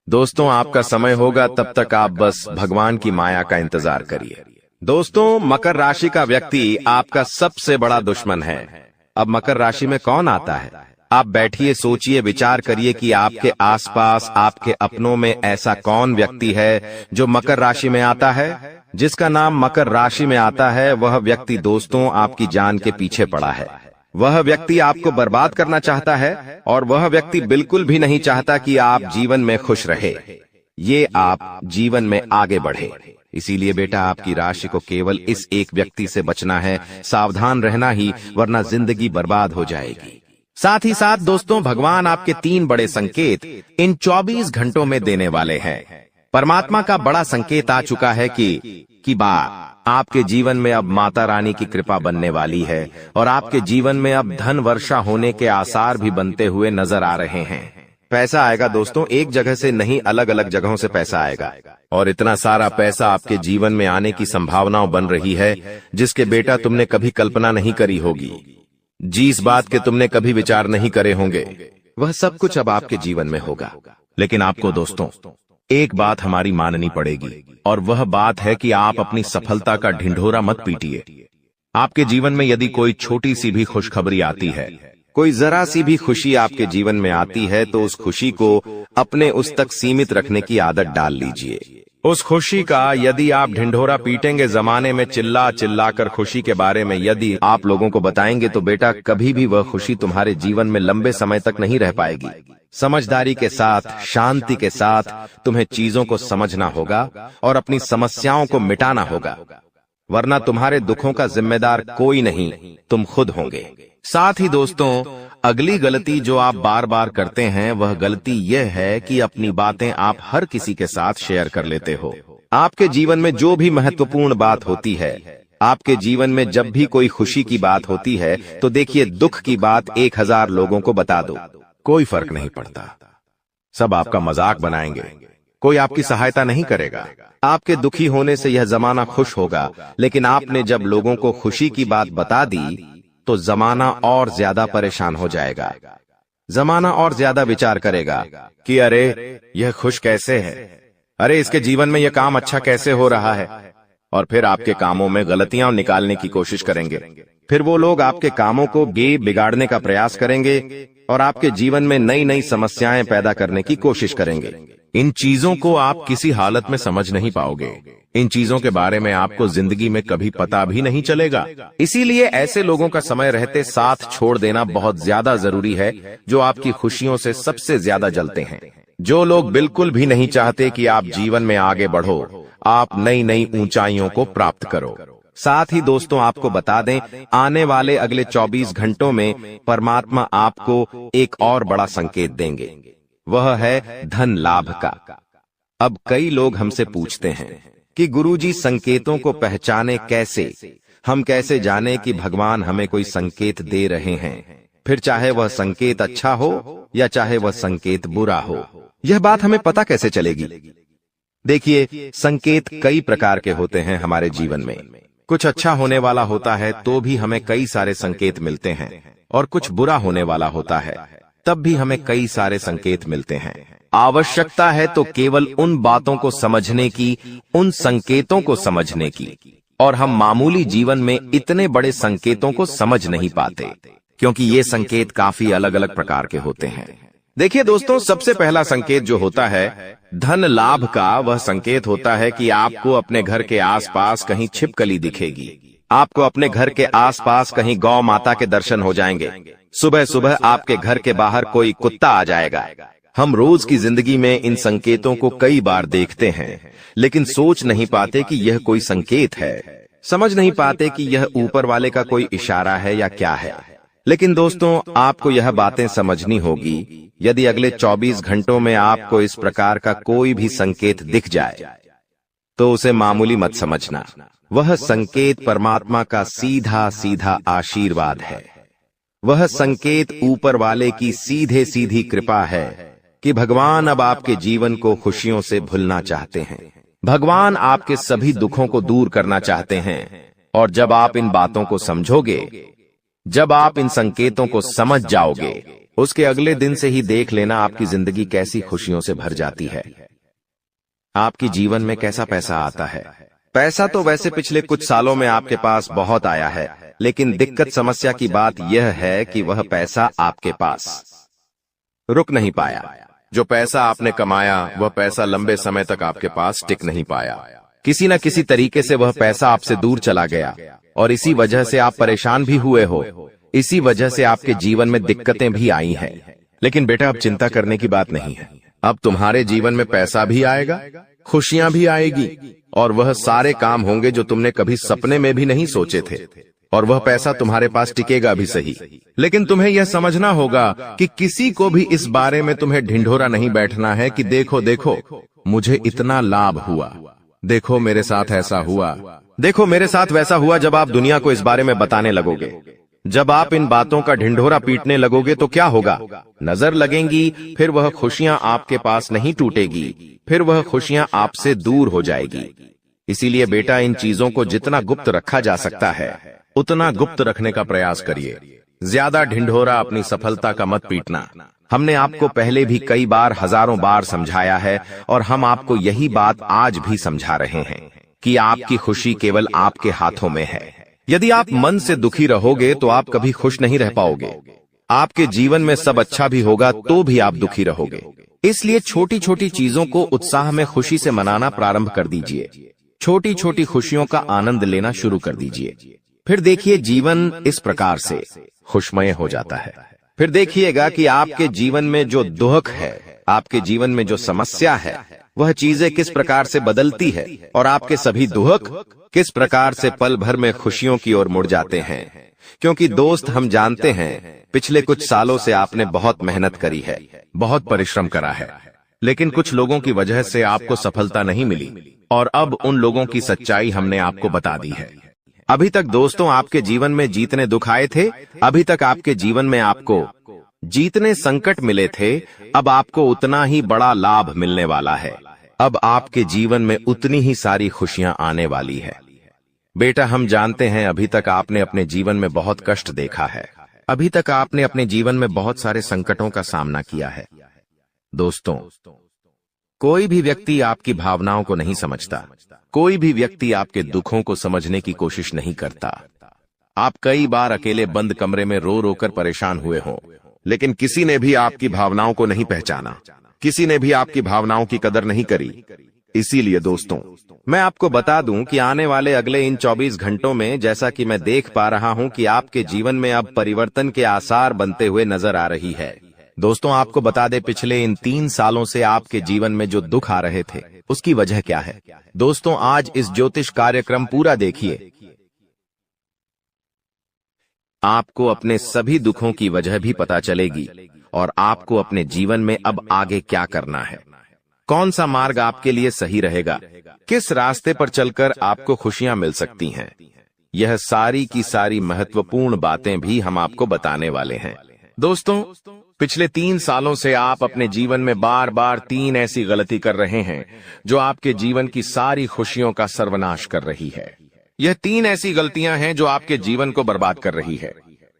दोस्तों आपका समय होगा, तब तक आप बस भगवान की माया का इंतजार करिए। दोस्तों मकर राशि का व्यक्ति आपका सबसे बड़ा दुश्मन है। अब मकर राशि में कौन आता है? आप बैठिए, सोचिए, विचार करिए कि आपके आसपास आपके अपनों में ऐसा कौन व्यक्ति है जो मकर राशि में आता है। जिसका नाम मकर राशि में आता है वह व्यक्ति दोस्तों आपकी जान के पीछे पड़ा है। वह व्यक्ति आपको बर्बाद करना चाहता है और वह व्यक्ति बिल्कुल भी नहीं चाहता कि आप जीवन में खुश रहे, ये आप जीवन में आगे बढ़े। इसीलिए बेटा आपकी राशि को केवल इस एक व्यक्ति से बचना है, सावधान रहना ही, वरना जिंदगी बर्बाद हो जाएगी। साथ ही साथ दोस्तों भगवान आपके 3 बड़े संकेत इन 24 घंटों में देने वाले हैं। परमात्मा का बड़ा संकेत आ चुका है कि आपके जीवन में अब माता रानी की कृपा बनने वाली है और आपके जीवन में अब धन वर्षा होने के आसार भी बनते हुए नजर आ रहे हैं। पैसा आएगा दोस्तों, एक जगह से नहीं, अलग अलग जगहों से पैसा आएगा। और इतना सारा पैसा आपके जीवन में आने की संभावनाएं बन रही है जिसके बेटा तुमने कभी कल्पना नहीं करी होगी, जिस बात के तुमने कभी विचार नहीं करे होंगे, वह सब कुछ अब आपके जीवन में होगा। लेकिन आपको दोस्तों एक बात हमारी माननी पड़ेगी, और वह बात है कि आप अपनी सफलता का ढिंढोरा मत पीटिए। आपके जीवन में यदि कोई छोटी सी भी खुशखबरी आती है, कोई जरा सी भी खुशी आपके जीवन में आती है, तो उस खुशी को अपने उस तक सीमित रखने की आदत डाल लीजिए। उस खुशी का यदि आप ढिंढोरा पीटेंगे, जमाने में चिल्ला चिल्ला कर खुशी के बारे में यदि आप लोगों को बताएंगे, तो बेटा कभी भी वह खुशी तुम्हारे जीवन में लंबे समय तक नहीं रह पाएगी। समझदारी के साथ, शांति के साथ तुम्हें चीजों को समझना होगा और अपनी समस्याओं को मिटाना होगा, वरना तुम्हारे दुखों का जिम्मेदार कोई नहीं, तुम खुद होंगे। साथ ही दोस्तों अगली गलती जो आप बार बार करते हैं वह गलती यह है कि अपनी बातें आप हर किसी के साथ शेयर कर लेते हो। आपके जीवन में जो भी महत्वपूर्ण बात होती है, आपके जीवन में जब भी कोई खुशी की बात होती है, तो देखिए दुख की बात 1000 लोगों को बता दो, कोई फर्क नहीं पड़ता। सब आपका मजाक बनाएंगे, कोई आपकी सहायता नहीं करेगा। आपके दुखी होने से यह जमाना खुश होगा, लेकिन आपने जब लोगों को खुशी की बात बता दी तो जमाना और ज्यादा परेशान हो जाएगा। जमाना और ज्यादा विचार करेगा कि अरे यह खुश कैसे है, अरे इसके जीवन में यह काम अच्छा कैसे हो रहा है, और फिर आपके कामों में गलतियां निकालने की कोशिश करेंगे। फिर वो लोग आपके कामों को बिगाड़ने का प्रयास करेंगे और आपके जीवन में नई नई समस्याएं पैदा करने की कोशिश करेंगे। इन चीजों को आप किसी हालत में समझ नहीं पाओगे। इन चीजों के बारे में आपको जिंदगी में कभी पता भी नहीं चलेगा। इसीलिए ऐसे लोगों का समय रहते साथ छोड़ देना बहुत ज्यादा जरूरी है, जो आपकी खुशियों से सबसे ज्यादा जलते हैं। जो लोग बिल्कुल भी नहीं चाहते कि आप जीवन में आगे बढ़ो, आप नई नई ऊंचाइयों को प्राप्त करो। साथ ही दोस्तों आपको बता दें, आने वाले अगले 24 घंटों में परमात्मा आपको एक और बड़ा संकेत देंगे, वह है धन लाभ का। अब कई लोग हमसे पूछते हैं कि गुरुजी संकेतों को पहचाने कैसे, हम कैसे जाने कि भगवान हमें कोई संकेत दे रहे हैं, फिर चाहे वह संकेत अच्छा हो या चाहे वह संकेत बुरा हो, यह बात हमें पता कैसे चलेगी। देखिए संकेत कई प्रकार के होते हैं हमारे जीवन में। कुछ अच्छा होने वाला होता है तो भी हमें कई सारे संकेत मिलते हैं, और कुछ बुरा होने वाला होता है, तब भी हमें कई सारे संकेत मिलते हैं। आवश्यकता है तो केवल उन बातों को समझने की, उन संकेतों को समझने की। और हम मामूली जीवन में इतने बड़े संकेतों को समझ नहीं पाते, क्योंकि ये संकेत काफी अलग अलग प्रकार के होते हैं। देखिए दोस्तों, सबसे पहला संकेत जो होता है धन लाभ का, वह संकेत होता है कि आपको अपने घर के आसपास कहीं छिपकली दिखेगी। आपको अपने घर के आसपास कहीं गौ माता के दर्शन हो जाएंगे। सुबह सुबह आपके घर के बाहर कोई कुत्ता आ जाएगा। हम रोज की जिंदगी में इन संकेतों को कई बार देखते हैं, लेकिन सोच नहीं पाते कि यह कोई संकेत है, समझ नहीं पाते कि यह ऊपर वाले का कोई इशारा है या क्या है। लेकिन दोस्तों, आपको यह बातें समझनी होगी। यदि अगले 24 घंटों में आपको इस प्रकार का कोई भी संकेत दिख जाए, तो उसे मामूली मत समझना। वह संकेत परमात्मा का सीधा सीधा आशीर्वाद है। वह संकेत ऊपर वाले की सीधे सीधी कृपा है कि भगवान अब आपके जीवन को खुशियों से भुलना चाहते हैं। भगवान आपके सभी दुखों को दूर करना चाहते हैं। और जब आप इन बातों को समझोगे, जब आप इन संकेतों को समझ जाओगे, उसके अगले दिन से ही देख लेना आपकी जिंदगी कैसी खुशियों से भर जाती है। आपकी जीवन में कैसा पैसा आता है। पैसा तो वैसे पिछले कुछ सालों में आपके पास बहुत आया है, लेकिन दिक्कत समस्या की बात यह है कि वह पैसा आपके पास रुक नहीं पाया। जो पैसा आपने कमाया, वह पैसा लंबे समय तक आपके पास टिक नहीं पाया। किसी न किसी तरीके से वह पैसा आपसे दूर चला गया, और इसी वजह से आप परेशान भी हुए हो। इसी वजह से आपके जीवन में दिक्कतें भी आई हैं। लेकिन बेटा, अब चिंता करने की बात नहीं है। अब तुम्हारे जीवन में पैसा भी आएगा, खुशियां भी आएगी, और वह सारे काम होंगे जो तुमने कभी सपने में भी नहीं सोचे थे। और वह पैसा तुम्हारे पास टिकेगा भी सही, लेकिन तुम्हें यह समझना होगा कि किसी को भी इस बारे में तुम्हें ढिंढोरा नहीं बैठना है कि देखो देखो मुझे इतना लाभ हुआ, देखो मेरे साथ ऐसा हुआ, देखो मेरे साथ वैसा हुआ। जब आप दुनिया को इस बारे में बताने लगोगे, जब आप इन बातों का ढिंढोरा पीटने लगोगे, तो क्या होगा? नजर लगेंगी, फिर वह खुशियां आपके पास नहीं टूटेगी, फिर वह खुशियां आपसे दूर हो जाएगी। इसीलिए बेटा, इन चीजों को जितना गुप्त रखा जा सकता है, उतना गुप्त रखने का प्रयास करिए। ज्यादा ढिंढोरा अपनी सफलता का मत पीटना। हमने आपको पहले भी कई बार, हजारों बार समझाया है, और हम आपको यही बात आज भी समझा रहे हैं कि आपकी खुशी केवल आपके हाथों में है। यदि आप मन से दुखी रहोगे तो आप कभी खुश नहीं रह पाओगे। आपके जीवन में सब अच्छा भी होगा तो भी आप दुखी रहोगे। इसलिए छोटी छोटी चीजों को उत्साह में खुशी से मनाना प्रारंभ कर दीजिए। छोटी छोटी खुशियों का आनंद लेना शुरू कर दीजिए। फिर देखिए, जीवन इस प्रकार से खुशमय हो जाता है। फिर देखिएगा कि आपके जीवन में जो दुख है, आपके जीवन में जो समस्या है, वह चीजें किस प्रकार से बदलती है, और आपके सभी दुख किस प्रकार से पल भर में खुशियों की ओर मुड़ जाते हैं। क्योंकि दोस्त, हम जानते हैं पिछले कुछ सालों से आपने बहुत मेहनत करी है, बहुत परिश्रम करा है, लेकिन कुछ लोगों की वजह से आपको सफलता नहीं मिली, और अब उन लोगों की सच्चाई हमने आपको बता दी है। अभी तक दोस्तों आपके जीवन में जितने दुख आए थे, अभी तक आपके जीवन में आपको जितने संकट मिले थे, अब आपको उतना ही बड़ा लाभ मिलने वाला है। अब आपके जीवन में उतनी ही सारी खुशियां आने वाली है। बेटा, हम जानते हैं अभी तक आपने अपने जीवन में बहुत कष्ट देखा है। अभी तक आपने अपने जीवन में बहुत सारे संकटों का सामना किया है। दोस्तों, कोई भी व्यक्ति आपकी भावनाओं को नहीं समझता। कोई भी व्यक्ति आपके दुखों को समझने की कोशिश नहीं करता। आप कई बार अकेले बंद कमरे में रो रो कर परेशान हुए हों, लेकिन किसी ने भी आपकी भावनाओं को नहीं पहचाना, किसी ने भी आपकी भावनाओं की कदर नहीं करी। इसीलिए दोस्तों, मैं आपको बता दूं कि आने वाले अगले इन 24 घंटों में, जैसा कि मैं देख पा रहा हूं कि आपके जीवन में अब परिवर्तन के आसार बनते हुए नजर आ रही है। दोस्तों, आपको बता दें, पिछले इन 3 सालों से आपके जीवन में जो दुख आ रहे थे, उसकी वजह क्या है? दोस्तों, आज इस ज्योतिष कार्यक्रम पूरा देखिए। आपको अपने सभी दुखों की वजह भी पता चलेगी, और आपको अपने जीवन में अब आगे क्या करना है, कौन सा मार्ग आपके लिए सही रहेगा, किस रास्ते पर चलकर आपको खुशियां मिल सकती हैं। यह सारी की सारी महत्वपूर्ण बातें भी हम आपको बताने वाले हैं। दोस्तों, पिछले 3 सालों से आप अपने जीवन में बार बार 3 ऐसी गलती कर रहे हैं जो आपके जीवन की सारी खुशियों का सर्वनाश कर रही है। यह 3 ऐसी गलतियां हैं जो आपके जीवन को बर्बाद कर रही है।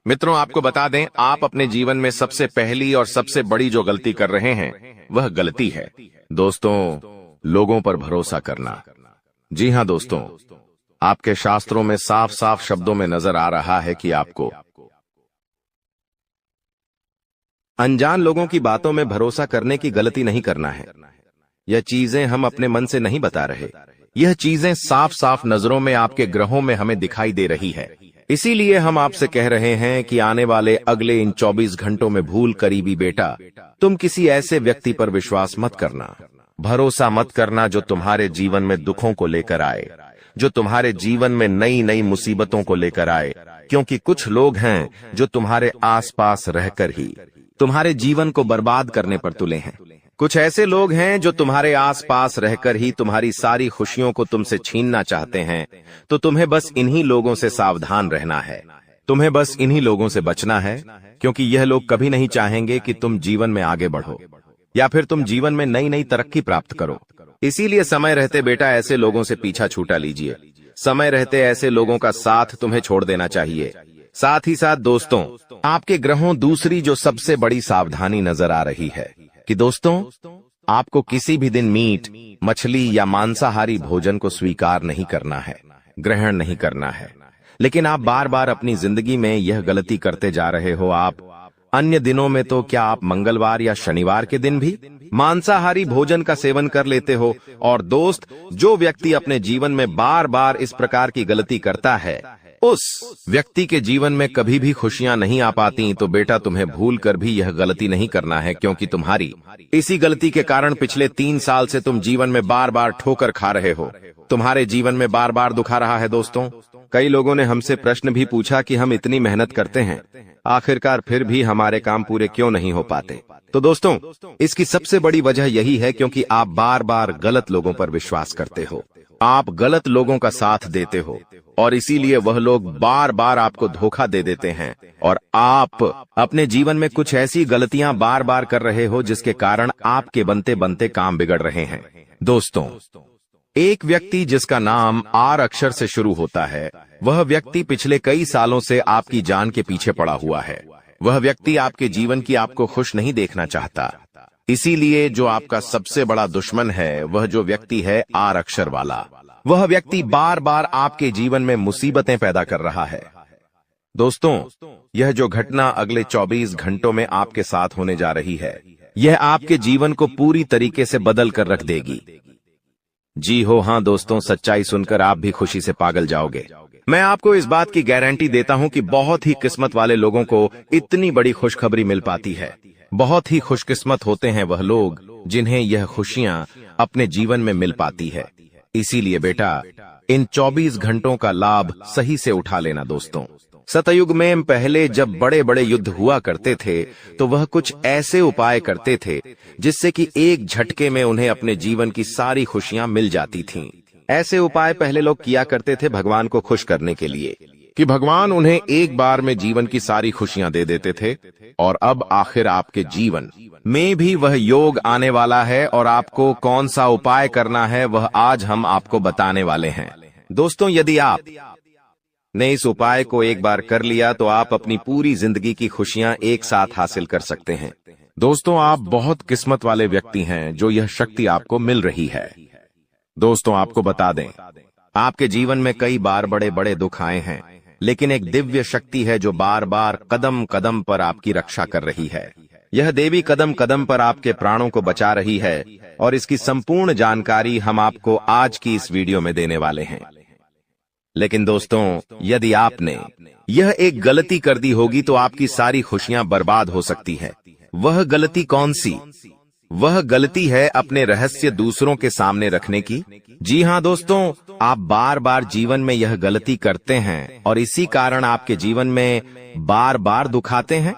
मित्रों, आपको बता दें, आप अपने जीवन में सबसे पहली और सबसे बड़ी जो गलती कर रहे हैं वह गलती है दोस्तों, लोगों पर भरोसा करना। जी हां दोस्तों, आपके शास्त्रों में साफ साफ शब्दों में नजर आ रहा है कि आपको अनजान लोगों की बातों में भरोसा करने की गलती नहीं करना है। यह चीजें हम अपने मन से नहीं बता रहे, यह चीजें साफ साफ नजरों में आपके ग्रहों में हमें दिखाई दे रही है। इसीलिए हम आपसे कह रहे हैं कि आने वाले अगले इन 24 घंटों में भूल करीबी बेटा, तुम किसी ऐसे व्यक्ति पर विश्वास मत करना, भरोसा मत करना जो तुम्हारे जीवन में दुखों को लेकर आए, जो तुम्हारे जीवन में नई नई मुसीबतों को लेकर आए। क्योंकि कुछ लोग हैं जो तुम्हारे आसपास रहकर ही तुम्हारे जीवन को बर्बाद करने पर तुले हैं। कुछ ऐसे लोग हैं जो तुम्हारे आसपास रहकर ही तुम्हारी सारी खुशियों को तुमसे छीनना चाहते हैं। तो तुम्हें बस इन्हीं लोगों से सावधान रहना है, तुम्हें बस इन्हीं लोगों से बचना है, क्योंकि यह लोग कभी नहीं चाहेंगे कि तुम जीवन में आगे बढ़ो या फिर तुम जीवन में नई नई तरक्की प्राप्त करो। इसीलिए समय रहते बेटा ऐसे लोगों से पीछा छूटा लीजिए। समय रहते ऐसे लोगों का साथ तुम्हें छोड़ देना चाहिए। साथ ही साथ दोस्तों, आपके ग्रहों दूसरी जो सबसे बड़ी सावधानी नजर आ रही है कि दोस्तों, आपको किसी भी दिन मीट, मछली या मांसाहारी भोजन को स्वीकार नहीं करना है, ग्रहण नहीं करना है। लेकिन आप बार बार अपनी जिंदगी में यह गलती करते जा रहे हो। आप अन्य दिनों में तो क्या आप मंगलवार या शनिवार के दिन भी मांसाहारी भोजन का सेवन कर लेते हो। और दोस्त, जो व्यक्ति अपने जीवन में बार बार इस प्रकार की गलती करता है, उस व्यक्ति के जीवन में कभी भी खुशियां नहीं आ पाती। तो बेटा, तुम्हें भूल कर भी यह गलती नहीं करना है, क्योंकि तुम्हारी इसी गलती के कारण पिछले 3 साल से तुम जीवन में बार बार ठोकर खा रहे हो, तुम्हारे जीवन में बार बार दुखा रहा है। दोस्तों, कई लोगों ने हमसे प्रश्न भी पूछा कि हम इतनी मेहनत करते हैं, आखिरकार फिर भी हमारे काम पूरे क्यों नहीं हो पाते। तो दोस्तों, इसकी सबसे बड़ी वजह यही है क्योंकि आप बार बार गलत लोगों पर विश्वास करते हो, आप गलत लोगों का साथ देते हो, और इसीलिए वह लोग बार बार आपको धोखा दे देते हैं। और आप अपने जीवन में कुछ ऐसी गलतियां बार बार कर रहे हो जिसके कारण आपके बनते बनते काम बिगड़ रहे हैं। दोस्तों, एक व्यक्ति जिसका नाम आर अक्षर से शुरू होता है, वह व्यक्ति पिछले कई सालों से आपकी जान के पीछे पड़ा हुआ है। वह व्यक्ति आपके जीवन की आपको खुश नहीं देखना चाहता। इसीलिए जो आपका सबसे बड़ा दुश्मन है, वह जो व्यक्ति है आर अक्षर वाला, वह व्यक्ति बार बार आपके जीवन में मुसीबतें पैदा कर रहा है। दोस्तों, यह जो घटना अगले 24 घंटों में आपके साथ होने जा रही है, यह आपके जीवन को पूरी तरीके से बदल कर रख देगी। जी हो हाँ दोस्तों, सच्चाई सुनकर आप भी खुशी से पागल जाओगे। मैं आपको इस बात की गारंटी देता हूं कि बहुत ही किस्मत वाले लोगों को इतनी बड़ी खुशखबरी मिल पाती है। बहुत ही खुशकिस्मत होते हैं वह लोग जिन्हें यह खुशियां अपने जीवन में मिल पाती है। इसीलिए बेटा, इन 24 घंटों का लाभ सही से उठा लेना। दोस्तों, सतयुग में पहले जब बड़े बड़े युद्ध हुआ करते थे, तो वह कुछ ऐसे उपाय करते थे जिससे कि एक झटके में उन्हें अपने जीवन की सारी खुशियां मिल जाती थीं। ऐसे उपाय पहले लोग किया करते थे भगवान को खुश करने के लिए, कि भगवान उन्हें एक बार में जीवन की सारी खुशियां दे देते थे। और अब आखिर आपके जीवन में भी वह योग आने वाला है, और आपको कौन सा उपाय करना है वह आज हम आपको बताने वाले हैं। दोस्तों, यदि आप ने इस उपाय को एक बार कर लिया तो आप अपनी पूरी जिंदगी की खुशियां एक साथ हासिल कर सकते हैं। दोस्तों, आप बहुत किस्मत वाले व्यक्ति हैं जो यह शक्ति आपको मिल रही है। दोस्तों, आपको बता दें, आपके जीवन में कई बार बड़े बड़े दुख आए हैं, लेकिन एक दिव्य शक्ति है जो बार बार कदम कदम पर आपकी रक्षा कर रही है। यह देवी कदम कदम पर आपके प्राणों को बचा रही है, और इसकी संपूर्ण जानकारी हम आपको आज की इस वीडियो में देने वाले हैं। लेकिन दोस्तों, यदि आपने यह एक गलती कर दी होगी तो आपकी सारी खुशियां बर्बाद हो सकती है। वह गलती कौन सी? वह गलती है अपने रहस्य दूसरों के सामने रखने की। जी हां दोस्तों, आप बार बार जीवन में यह गलती करते हैं और इसी कारण आपके जीवन में बार बार दुख आते हैं।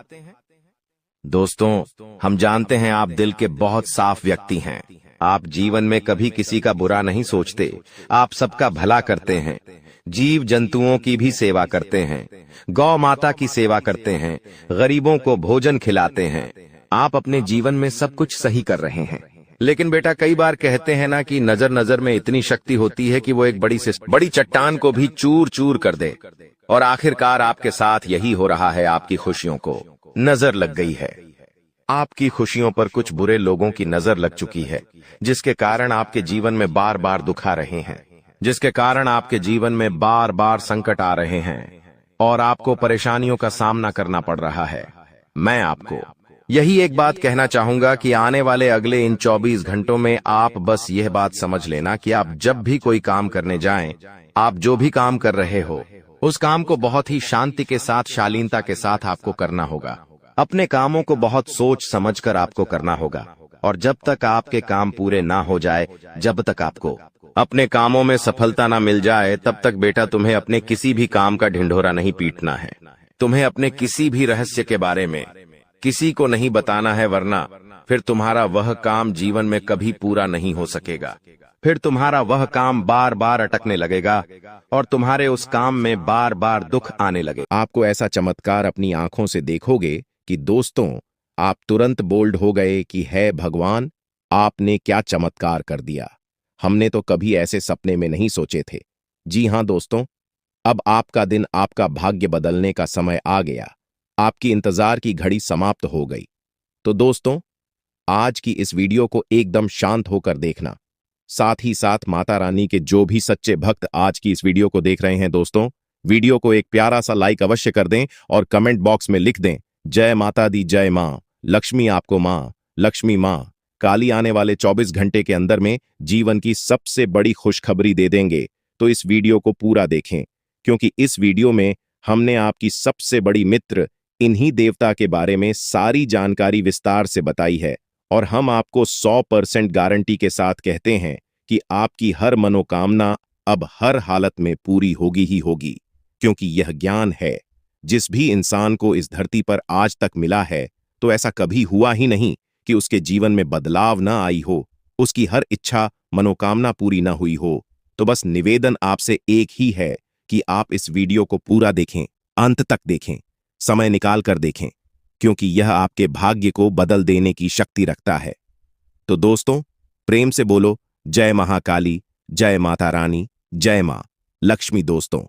दोस्तों, हम जानते हैं आप दिल के बहुत साफ व्यक्ति हैं। आप जीवन में कभी किसी का बुरा नहीं सोचते, आप सबका भला करते हैं, जीव जंतुओं की भी सेवा करते हैं, गौ माता की सेवा करते हैं, गरीबों को भोजन खिलाते हैं। आप अपने जीवन में सब कुछ सही कर रहे हैं। लेकिन बेटा, कई बार कहते हैं ना कि नजर नजर में इतनी शक्ति होती है कि वो एक बड़ी चट्टान को भी चूर चूर कर दे। और आखिरकार आपके साथ यही हो रहा है। आपकी खुशियों को नजर लग गई है। आपकी खुशियों पर कुछ बुरे लोगों की नजर लग चुकी है, जिसके कारण आपके जीवन में बार बार दुख आ रहे हैं, जिसके कारण आपके जीवन में बार बार संकट आ रहे हैं और आपको परेशानियों का सामना करना पड़ रहा है। मैं आपको यही एक बात कहना चाहूंगा कि आने वाले अगले इन 24 घंटों में आप बस यह बात समझ लेना कि आप जब भी कोई काम करने जाएं, आप जो भी काम कर रहे हो, उस काम को बहुत ही शांति के साथ, शालीनता के साथ आपको करना होगा। अपने कामों को बहुत सोच समझकर आपको करना होगा और जब तक आपके काम पूरे ना हो जाए, जब तक आपको अपने कामों में सफलता ना मिल जाए, तब तक बेटा तुम्हें अपने किसी भी काम का ढिंढोरा नहीं पीटना है। तुम्हें अपने किसी भी रहस्य के बारे में किसी को नहीं बताना है, वरना फिर तुम्हारा वह काम जीवन में कभी पूरा नहीं हो सकेगा। फिर तुम्हारा वह काम बार बार अटकने लगेगा और तुम्हारे उस काम में बार बार दुख आने लगे। आपको ऐसा चमत्कार अपनी आंखों से देखोगे कि दोस्तों आप तुरंत बोल्ड हो गए कि है भगवान, आपने क्या चमत्कार कर दिया। हमने तो कभी ऐसे सपने में नहीं सोचे थे। जी हां दोस्तों, अब आपका दिन, आपका भाग्य बदलने का समय आ गया। आपकी इंतजार की घड़ी समाप्त हो गई। तो दोस्तों, आज की इस वीडियो को एकदम शांत होकर देखना। साथ ही साथ माता रानी के जो भी सच्चे भक्त आज की इस वीडियो को देख रहे हैं दोस्तों, वीडियो को एक प्यारा सा लाइक अवश्य कर दें और कमेंट बॉक्स में लिख दें, जय माता दी, जय मां लक्ष्मी, आपको मां लक्ष्मी, मां काली आने वाले 24 घंटे के अंदर में जीवन की सबसे बड़ी खुशखबरी दे देंगे। तो इस वीडियो को पूरा देखें, क्योंकि इस वीडियो में हमने आपकी सबसे बड़ी मित्र इन्हीं देवता के बारे में सारी जानकारी विस्तार से बताई है और हम आपको 100% गारंटी के साथ कहते हैं कि आपकी हर मनोकामना अब हर हालत में पूरी होगी ही होगी, क्योंकि यह ज्ञान है जिस भी इंसान को इस धरती पर आज तक मिला है, तो ऐसा कभी हुआ ही नहीं कि उसके जीवन में बदलाव ना आई हो, उसकी हर इच्छा मनोकामना पूरी ना हुई हो। तो बस निवेदन आपसे एक ही है कि आप इस वीडियो को पूरा देखें, अंत तक देखें, समय निकाल कर देखें, क्योंकि यह आपके भाग्य को बदल देने की शक्ति रखता है। तो दोस्तों, प्रेम से बोलो जय महाकाली, जय माता रानी, जय मां लक्ष्मी। दोस्तों,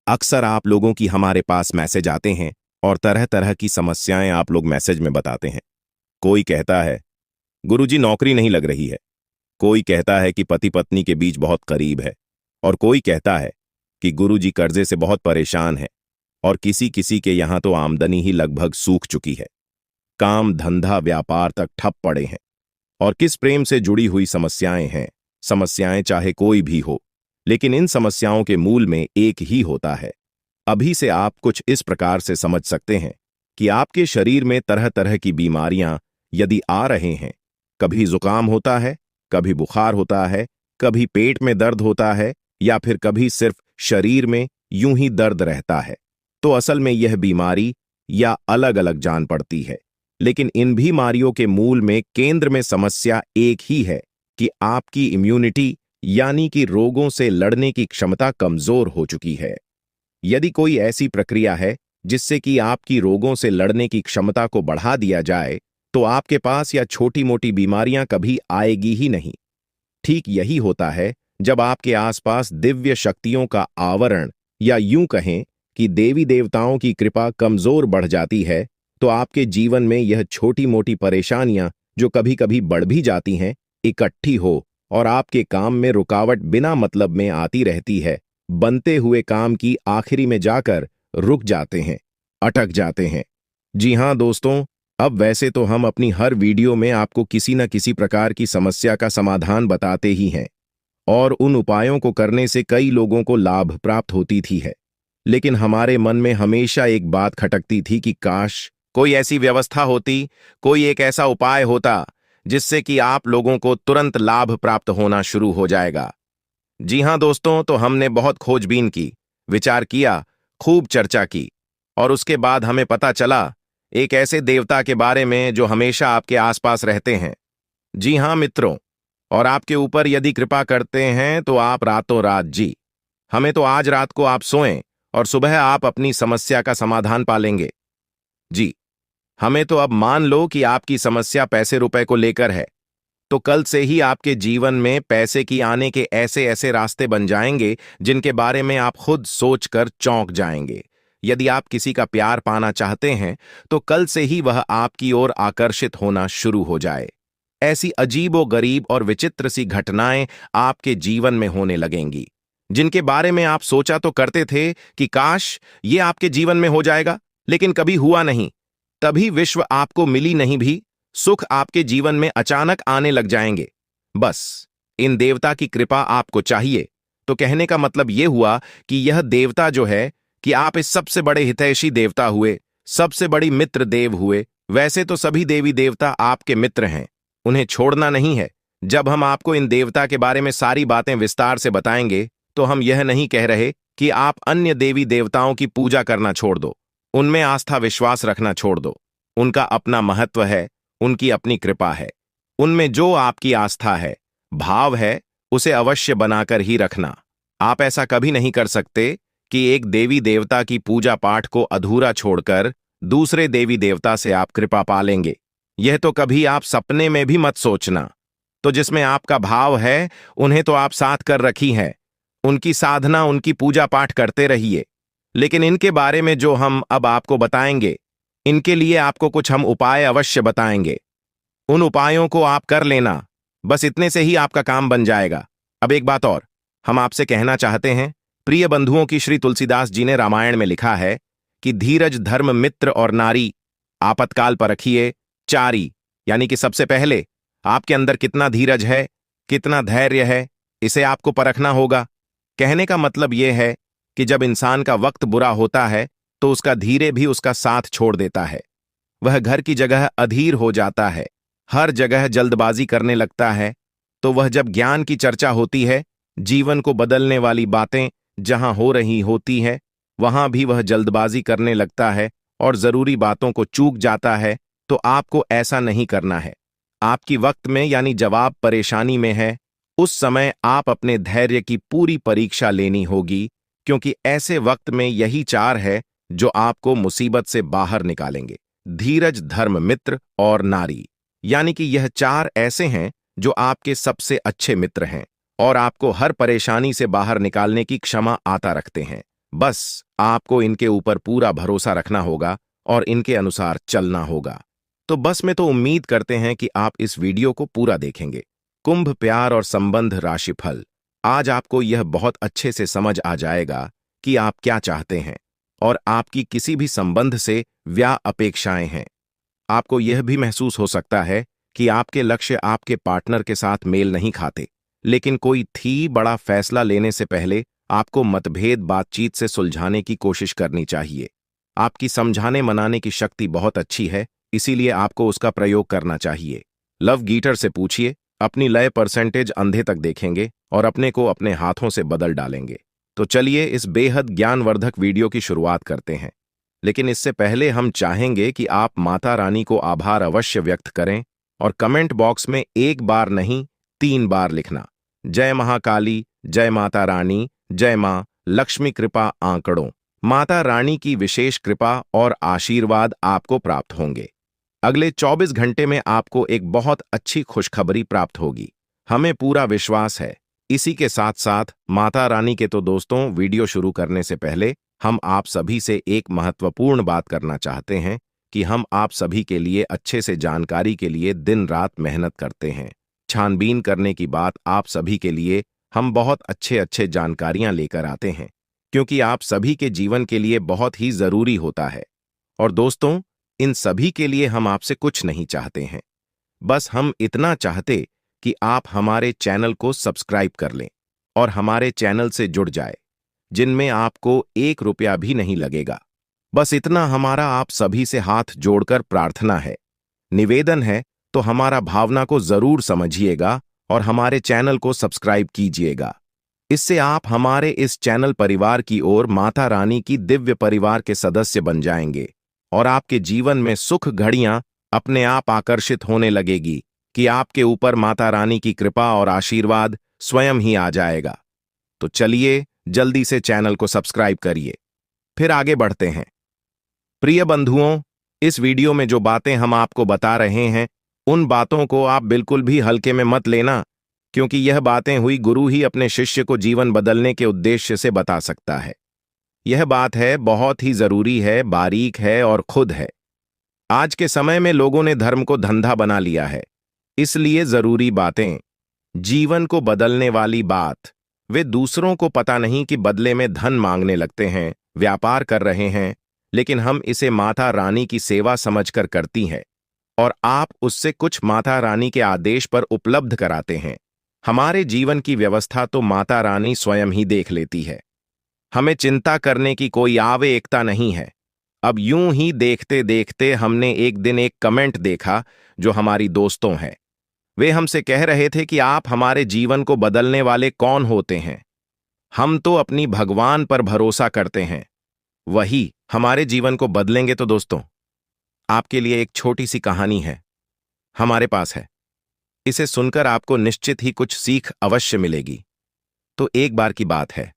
अक्सर आप लोगों की हमारे पास मैसेज आते हैं और तरह तरह की समस्याएं आप लोग मैसेज में बताते हैं। कोई कहता है गुरुजी नौकरी नहीं लग रही है, कोई कहता है कि पति पत्नी के बीच बहुत करीब है, और कोई कहता है कि गुरुजी कर्जे से बहुत परेशान है, और किसी किसी के यहां तो आमदनी ही लगभग सूख चुकी है, काम धंधा व्यापार तक ठप पड़े हैं, और किस प्रेम से जुड़ी हुई समस्याएं हैं। समस्याएं चाहे कोई भी हो, लेकिन इन समस्याओं के मूल में एक ही होता है। अभी से आप कुछ इस प्रकार से समझ सकते हैं कि आपके शरीर में तरह तरह की बीमारियां यदि आ रहे हैं, कभी जुकाम होता है, कभी बुखार होता है, कभी पेट में दर्द होता है, या फिर कभी सिर्फ शरीर में यूं ही दर्द रहता है, तो असल में यह बीमारी या अलग अलग जान पड़ती है। लेकिन इन बीमारियों के मूल में, केंद्र में समस्या एक ही है कि आपकी इम्यूनिटी यानी कि रोगों से लड़ने की क्षमता कमजोर हो चुकी है। यदि कोई ऐसी प्रक्रिया है जिससे कि आपकी रोगों से लड़ने की क्षमता को बढ़ा दिया जाए, तो आपके पास या छोटी मोटी बीमारियां कभी आएगी ही नहीं। ठीक यही होता है जब आपके आसपास दिव्य शक्तियों का आवरण, या यूं कहें कि देवी देवताओं की कृपा कमजोर बढ़ जाती है, तो आपके जीवन में यह छोटी मोटी परेशानियां, जो कभी कभी बढ़ भी जाती हैं, इकट्ठी हो और आपके काम में रुकावट बिना मतलब में आती रहती है। बनते हुए काम की आखिरी में जाकर रुक जाते हैं, अटक जाते हैं। जी हां दोस्तों, अब वैसे तो हम अपनी हर वीडियो में आपको किसी न किसी प्रकार की समस्या का समाधान बताते ही हैं, और उन उपायों को करने से कई लोगों को लाभ प्राप्त होती थी है। लेकिन हमारे मन में हमेशा एक बात खटकती थी कि काश कोई ऐसी व्यवस्था होती, कोई एक ऐसा उपाय होता जिससे कि आप लोगों को तुरंत लाभ प्राप्त होना शुरू हो जाएगा। जी हां दोस्तों, तो हमने बहुत खोजबीन की, विचार किया, खूब चर्चा की, और उसके बाद हमें पता चला एक ऐसे देवता के बारे में जो हमेशा आपके आसपास रहते हैं। जी हां मित्रों, और आपके ऊपर यदि कृपा करते हैं तो आप रातों रात, जी हमें तो आज रात को आप सोएं और सुबह आप अपनी समस्या का समाधान पालेंगे। जी हमें तो अब मान लो कि आपकी समस्या पैसे रुपए को लेकर है, तो कल से ही आपके जीवन में पैसे की आने के ऐसे ऐसे रास्ते बन जाएंगे जिनके बारे में आप खुद सोचकर चौंक जाएंगे। यदि आप किसी का प्यार पाना चाहते हैं तो कल से ही वह आपकी ओर आकर्षित होना शुरू हो जाए। ऐसी अजीबो गरीब और विचित्र सी घटनाएं आपके जीवन में होने लगेंगी जिनके बारे में आप सोचा तो करते थे कि काश ये आपके जीवन में हो जाएगा, लेकिन कभी हुआ नहीं। तभी विश्व आपको मिली नहीं भी सुख आपके जीवन में अचानक आने लग जाएंगे। बस इन देवता की कृपा आपको चाहिए। तो कहने का मतलब यह हुआ कि यह देवता जो है कि आप इस सबसे बड़े हितैषी देवता हुए, सबसे बड़ी मित्र देव हुए। वैसे तो सभी देवी देवता आपके मित्र हैं, उन्हें छोड़ना नहीं है। जब हम आपको इन देवता के बारे में सारी बातें विस्तार से बताएंगे तो हम यह नहीं कह रहे कि आप अन्य देवी देवताओं की पूजा करना छोड़ दो, उनमें आस्था विश्वास रखना छोड़ दो। उनका अपना महत्व है, उनकी अपनी कृपा है। उनमें जो आपकी आस्था है, भाव है, उसे अवश्य बनाकर ही रखना। आप ऐसा कभी नहीं कर सकते कि एक देवी देवता की पूजा पाठ को अधूरा छोड़कर दूसरे देवी देवता से आप कृपा पालेंगे। यह तो कभी आप सपने में भी मत सोचना। तो जिसमें आपका भाव है उन्हें तो आप साथ कर रखी है, उनकी साधना उनकी पूजा पाठ करते रहिए। लेकिन इनके बारे में जो हम अब आपको बताएंगे, इनके लिए आपको कुछ हम उपाय अवश्य बताएंगे। उन उपायों को आप कर लेना, बस इतने से ही आपका काम बन जाएगा। अब एक बात और हम आपसे कहना चाहते हैं, प्रिय बंधुओं की श्री तुलसीदास जी ने रामायण में लिखा है कि धीरज धर्म मित्र और नारी आपत्काल पर रखिए चारी। यानी कि सबसे पहले आपके अंदर कितना धीरज है, कितना धैर्य है, इसे आपको परखना होगा। कहने का मतलब यह है कि जब इंसान का वक्त बुरा होता है तो उसका धीरे भी उसका साथ छोड़ देता है। वह घर की जगह अधीर हो जाता है, हर जगह जल्दबाजी करने लगता है। तो वह जब ज्ञान की चर्चा होती है, जीवन को बदलने वाली बातें जहां हो रही होती है, वहां भी वह जल्दबाजी करने लगता है और जरूरी बातों को चूक जाता है। तो आपको ऐसा नहीं करना है। आपकी वक्त में यानी जवाब परेशानी में है, उस समय आप अपने धैर्य की पूरी परीक्षा लेनी होगी, क्योंकि ऐसे वक्त में यही चार है जो आपको मुसीबत से बाहर निकालेंगे। धीरज धर्म मित्र और नारी, यानी कि यह चार ऐसे हैं जो आपके सबसे अच्छे मित्र हैं और आपको हर परेशानी से बाहर निकालने की क्षमा आता रखते हैं। बस आपको इनके ऊपर पूरा भरोसा रखना होगा और इनके अनुसार चलना होगा। तो बस मैं तो उम्मीद करते हैं कि आप इस वीडियो को पूरा देखेंगे। कुंभ प्यार और संबंध राशिफल। आज आपको यह बहुत अच्छे से समझ आ जाएगा कि आप क्या चाहते हैं और आपकी किसी भी संबंध से क्या अपेक्षाएं हैं। आपको यह भी महसूस हो सकता है कि आपके लक्ष्य आपके पार्टनर के साथ मेल नहीं खाते, लेकिन कोई बड़ा फैसला लेने से पहले आपको मतभेद बातचीत से सुलझाने की कोशिश करनी चाहिए। आपकी समझाने मनाने की शक्ति बहुत अच्छी है, इसीलिए आपको उसका प्रयोग करना चाहिए। लव गीटर से पूछिए, अपनी लय परसेंटेज अंधे तक देखेंगे और अपने को अपने हाथों से बदल डालेंगे। तो चलिए इस बेहद ज्ञानवर्धक वीडियो की शुरुआत करते हैं। लेकिन इससे पहले हम चाहेंगे कि आप माता रानी को आभार अवश्य व्यक्त करें और कमेंट बॉक्स में 1 बार नहीं 3 बार लिखना। जय महाकाली, जय माता रानी, जय मां लक्ष्मी कृपा आंकड़ों। माता रानी की विशेष कृपा और आशीर्वाद आपको प्राप्त होंगे। अगले 24 घंटे में आपको एक बहुत अच्छी खुशखबरी प्राप्त होगी, हमें पूरा विश्वास है। इसी के साथ साथ माता रानी के तो दोस्तों, वीडियो शुरू करने से पहले हम आप सभी से एक महत्वपूर्ण बात करना चाहते हैं कि हम आप सभी के लिए अच्छे से जानकारी के लिए दिन रात मेहनत करते हैं। छानबीन करने की बात आप सभी के लिए हम बहुत अच्छे जानकारियां लेकर आते हैं, क्योंकि आप सभी के जीवन के लिए बहुत ही जरूरी होता है। और दोस्तों, इन सभी के लिए हम आपसे कुछ नहीं चाहते हैं, बस हम इतना चाहते कि आप हमारे चैनल को सब्सक्राइब कर लें और हमारे चैनल से जुड़ जाए, जिनमें आपको 1 रुपया भी नहीं लगेगा। बस इतना हमारा आप सभी से हाथ जोड़कर प्रार्थना है, निवेदन है। तो हमारा भावना को जरूर समझिएगा और हमारे चैनल को सब्सक्राइब कीजिएगा। इससे आप हमारे इस चैनल परिवार की ओर माता रानी की दिव्य परिवार के सदस्य बन जाएंगे और आपके जीवन में सुख घड़ियां अपने आप आकर्षित होने लगेगी कि आपके ऊपर माता रानी की कृपा और आशीर्वाद स्वयं ही आ जाएगा। तो चलिए जल्दी से चैनल को सब्सक्राइब करिए, फिर आगे बढ़ते हैं। प्रिय बंधुओं, इस वीडियो में जो बातें हम आपको बता रहे हैं उन बातों को आप बिल्कुल भी हल्के में मत लेना, क्योंकि यह बातें हुई गुरु ही अपने शिष्य को जीवन बदलने के उद्देश्य से बता सकता है। यह बात है, बहुत ही जरूरी है, बारीक है और खुद है। आज के समय में लोगों ने धर्म को धंधा बना लिया है, इसलिए जरूरी बातें, जीवन को बदलने वाली बात, वे दूसरों को पता नहीं कि बदले में धन मांगने लगते हैं, व्यापार कर रहे हैं, लेकिन हम इसे माता रानी की सेवा समझकर करती हैं और आप उससे कुछ माता रानी के आदेश पर उपलब्ध कराते हैं। हमारे जीवन की व्यवस्था तो माता रानी स्वयं ही देख लेती है। हमें चिंता करने की कोई आवश्यकता नहीं है। अब यूं ही देखते देखते हमने एक दिन एक कमेंट देखा जो हमारी दोस्तों हैं। वे हमसे कह रहे थे कि आप हमारे जीवन को बदलने वाले कौन होते हैं? हम तो अपनी भगवान पर भरोसा करते हैं, वही हमारे जीवन को बदलेंगे। तो दोस्तों, आपके लिए एक छोटी सी कहानी है, हमारे पास है। इसे सुनकर आपको निश्चित ही कुछ सीख अवश्य मिलेगी। तो एक बार की बात है,